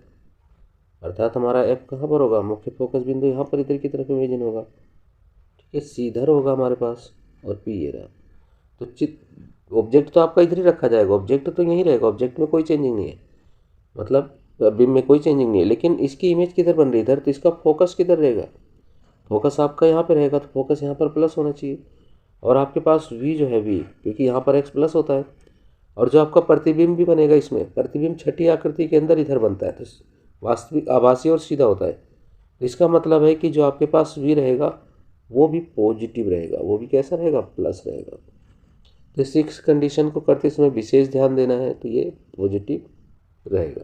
अर्थात हमारा एफ कहाँ पर होगा? मुख्य फोकस बिंदु यहाँ पर इधर की तरफ इमेजिन होगा। ठीक है, सीधर होगा हमारे पास, और पी ये रहा। तो ऑब्जेक्ट तो आपका इधर ही रखा जाएगा, ऑब्जेक्ट तो यहीं रहेगा, ऑब्जेक्ट में कोई चेंजिंग नहीं है, मतलब बिंब में कोई चेंजिंग नहीं है। लेकिन इसकी इमेज किधर बन रही है? इधर। तो इसका फोकस किधर रहेगा? फोकस आपका यहाँ पे रहेगा, तो फोकस यहाँ पर प्लस होना चाहिए। और आपके पास वी जो है, वी, क्योंकि यहाँ पर एक्स प्लस होता है। और जो आपका प्रतिबिंब भी बनेगा, इसमें प्रतिबिंब छठी आकृति के अंदर इधर बनता है, तो वास्तविक, आभासी और सीधा होता है। तो इसका मतलब है कि जो आपके पास वी रहेगा वो भी पॉजिटिव रहेगा, वो भी कैसा रहेगा? प्लस रहेगा। तो 6 कंडीशन को करते समय विशेष ध्यान देना है, तो ये पॉजिटिव रहेगा।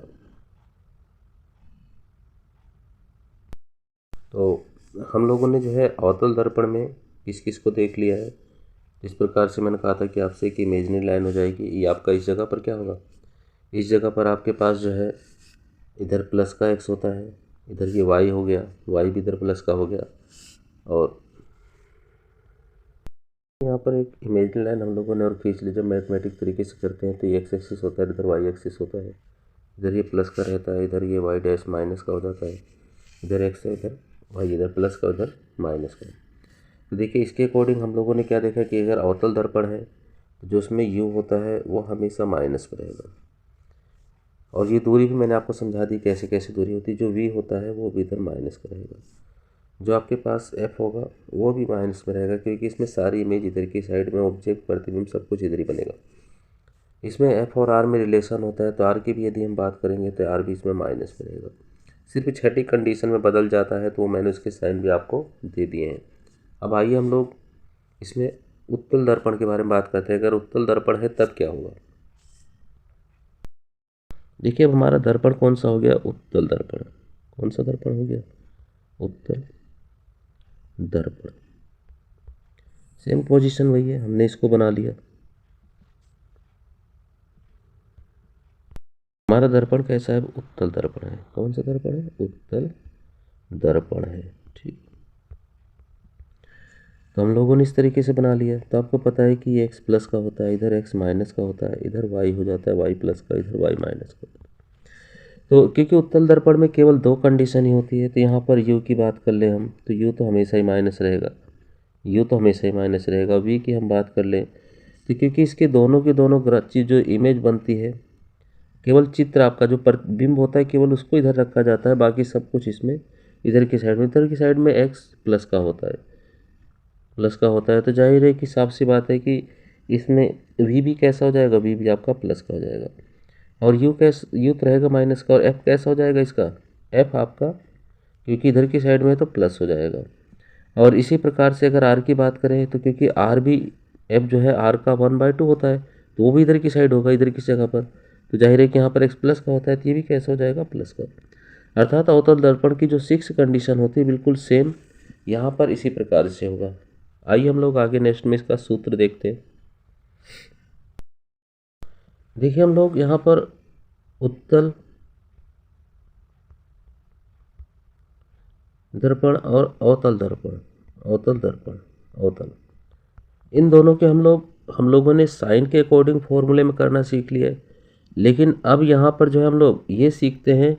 तो हम लोगों ने जो है अवतल दर्पण में किस किस को देख लिया है। इस प्रकार से मैंने कहा था कि आपसे एक इमेजिनरी लाइन हो जाएगी, ये आपका इस जगह पर क्या होगा? इस जगह पर आपके पास जो है इधर प्लस का एक्स होता है, इधर ये वाई हो गया, वाई भी इधर प्लस का हो गया। और यहाँ पर एक इमेजिनरी लाइन हम लोगों ने और खींच ली। जब मैथमेटिक तरीके से करते हैं तो ये एक्स एक्सिस होता है, इधर वाई एक्सिस होता है, इधर ये प्लस का रहता है, इधर ये वाई डैश माइनस का हो जाता है, इधर एक्स है, इधर वाई, इधर प्लस का, उधर माइनस का। तो देखिए इसके अकॉर्डिंग हम लोगों ने क्या देखा कि अगर अवतल दर्पण है तो जो उसमें यू होता है वो हमेशा माइनस में रहेगा। और ये दूरी भी मैंने आपको समझा दी कैसे कैसे दूरी होती है। जो वी होता है वो भी इधर माइनस का रहेगा। जो आपके पास एफ होगा वो भी माइनस में रहेगा, क्योंकि इसमें सारी इमेज इधर की साइड में, ऑब्जेक्ट, प्रतिबिंब, सब कुछ इधर ही बनेगा। इसमें एफ और आर में रिलेशन होता है, तो आर की भी यदि हम बात करेंगे तो आर भी इसमें माइनस में रहेगा। सिर्फ छठी कंडीशन में बदल जाता है, तो वो मैंने उसके साइन भी आपको दे दिए हैं। अब आइए हम लोग इसमें उत्तल दर्पण के बारे में बात करते हैं। अगर उत्तल दर्पण है तब क्या होगा? देखिए अब हमारा दर्पण कौन सा हो गया? उत्तल दर्पण। कौन सा दर्पण हो गया? उत्तल दर्पण। सेम पोजीशन वही है, हमने इसको बना लिया। हमारा दर्पण कैसा है? उत्तल दर्पण है। कौन सा दर्पण है? उत्तल दर्पण है। ठीक। तो हम लोगों ने इस तरीके से बना लिया। तो आपको पता है कि ये x प्लस का होता है, इधर x माइनस का होता है, इधर y हो जाता है y प्लस का, इधर y माइनस का। तो क्योंकि उत्तल दर्पण में केवल दो कंडीशन ही होती है, तो यहाँ पर u की बात कर ले हम, तो u तो हमेशा ही माइनस रहेगा, u तो हमेशा ही माइनस रहेगा। v की हम बात कर लें तो क्योंकि इसके दोनों के दोनों चीज़ जो इमेज बनती है, केवल चित्र आपका जो प्रतिबिंब होता है केवल उसको इधर रखा जाता है, बाकी सब कुछ इसमें इधर की साइड में x प्लस का होता है, तो जाहिर है कि साफ सी बात है कि इसमें v भी कैसा हो जाएगा, v भी आपका प्लस का हो जाएगा। और u तो रहेगा माइनस का, और f कैसा हो जाएगा इसका, f आपका क्योंकि इधर की साइड में है तो प्लस हो जाएगा। और इसी प्रकार से अगर r की बात करें तो क्योंकि r भी f जो है r का 1/2 होता है, तो वो भी इधर की साइड होगा, इधर की जगह पर, तो जाहिर है कि यहाँ पर x प्लस का होता है, तो ये भी कैसा हो जाएगा, प्लस का। अर्थात अवतल दर्पण की जो 6 कंडीशन होती है बिल्कुल सेम यहाँ पर इसी प्रकार से होगा। आइए हम लोग आगे नेक्स्ट में इसका सूत्र देखते हैं। देखिए हम लोग यहाँ पर उत्तल दर्पण और अवतल दर्पण, इन दोनों के हम लोगों ने साइन के अकॉर्डिंग फॉर्मूले में करना सीख लिया है। लेकिन अब यहाँ पर जो है हम लोग ये सीखते हैं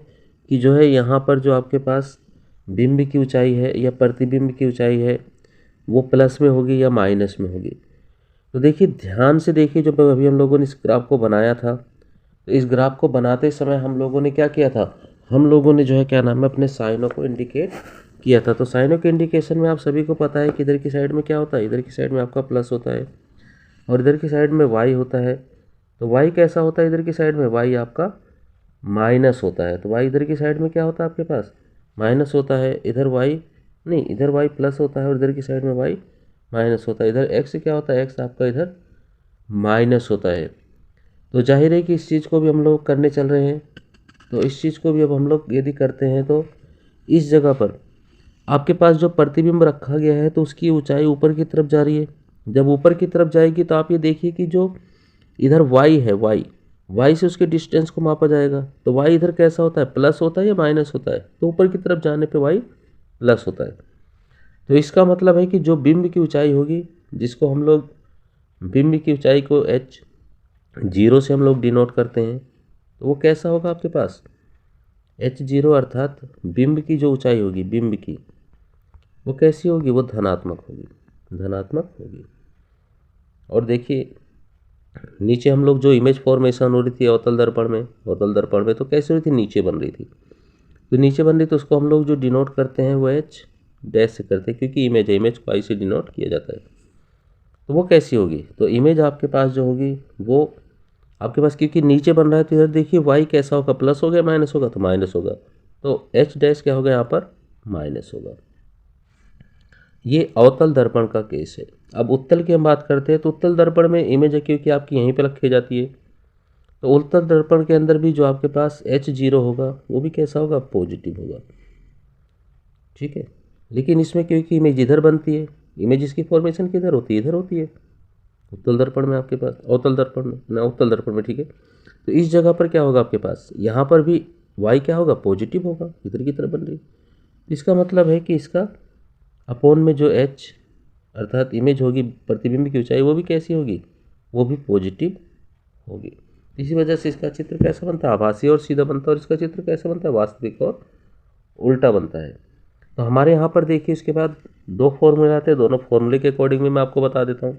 कि जो है यहाँ पर जो आपके पास बिंब की ऊंचाई है या प्रतिबिंब की ऊंचाई है वो प्लस में होगी या माइनस में होगी। तो देखिए ध्यान से देखिए, जो अभी हम लोगों ने इस ग्राफ को बनाया था, तो इस ग्राफ को बनाते समय हम लोगों ने क्या किया था, हम लोगों ने जो है क्या नाम है अपने साइनों को इंडिकेट किया था। तो साइनों के इंडिकेशन में आप सभी को पता है कि इधर की साइड में क्या होता है, इधर की साइड में आपका प्लस होता है और इधर की साइड में y होता है। तो y कैसा होता है, इधर की साइड में y आपका माइनस होता है, तो y इधर की साइड में क्या होता है आपके पास, माइनस होता है। इधर y प्लस होता है और इधर की साइड में y माइनस होता है। इधर x क्या होता है, x आपका इधर माइनस होता है। तो जाहिर है कि इस चीज़ को भी हम लोग करने चल रहे हैं। तो इस चीज़ को भी अब हम लोग यदि करते हैं तो इस जगह पर आपके पास जो प्रतिबिंब रखा गया है तो उसकी ऊंचाई ऊपर की तरफ जा रही है। जब ऊपर की तरफ जाएगी तो आप ये देखिए कि जो इधर y है, y से उसके डिस्टेंस को मापा जाएगा। तो y इधर कैसा होता है, प्लस होता है या माइनस होता है, तो ऊपर की तरफ जाने पे y प्लस होता है। तो इसका मतलब है कि जो बिंब की ऊंचाई होगी, जिसको हम लोग बिंब की ऊंचाई को h0 से हम लोग डिनोट करते हैं, तो वो कैसा होगा आपके पास, h0 अर्थात बिंब की जो ऊंचाई होगी, बिंब की वो कैसी होगी, वो धनात्मक होगी। और देखिए नीचे हम लोग जो इमेज फॉर्मेशन हो रही थी अवतल दर्पण में तो कैसे हो रही थी, नीचे बन रही थी। तो नीचे बन रही तो उसको हम लोग जो डिनोट करते हैं वो h डैश से करते हैं, क्योंकि इमेज को i से डिनोट किया जाता है। तो वो कैसी होगी, तो इमेज आपके पास जो होगी वो आपके पास क्योंकि नीचे बन रहा है, तो इधर देखिए y कैसा होगा, प्लस हो गया माइनस होगा, तो माइनस होगा। तो h डैश क्या होगा यहाँ पर, माइनस होगा। ये अवतल दर्पण का केस है। अब उत्तल की हम बात करते हैं तो उत्तल दर्पण में इमेज है क्योंकि आपकी यहीं पे रखी जाती है, तो उत्तल दर्पण के अंदर भी जो आपके पास h0 होगा वो भी कैसा होगा, पॉजिटिव होगा, ठीक है। लेकिन इसमें क्योंकि इमेज इधर बनती है, इमेज इसकी फॉर्मेशन किधर होती है, इधर होती है उत्तल दर्पण में आपके पास, उत्तल दर्पण में, ठीक है। तो इस जगह पर क्या होगा आपके पास, यहाँ पर भी y क्या होगा, पॉजिटिव होगा, इधर की तरफ बन रही। इसका मतलब है कि इसका अपोन में जो h अर्थात इमेज होगी, प्रतिबिंब की ऊंचाई, वो भी कैसी होगी, वो भी पॉजिटिव होगी। इसी वजह से इसका चित्र कैसा बनता है, आभासी और सीधा बनता है, और इसका चित्र कैसा बनता है, वास्तविक और उल्टा बनता है। तो हमारे यहाँ पर देखिए इसके बाद दो फॉर्मूले आते हैं, दोनों फॉर्मूले के अकॉर्डिंग में मैं आपको बता देता हूँ।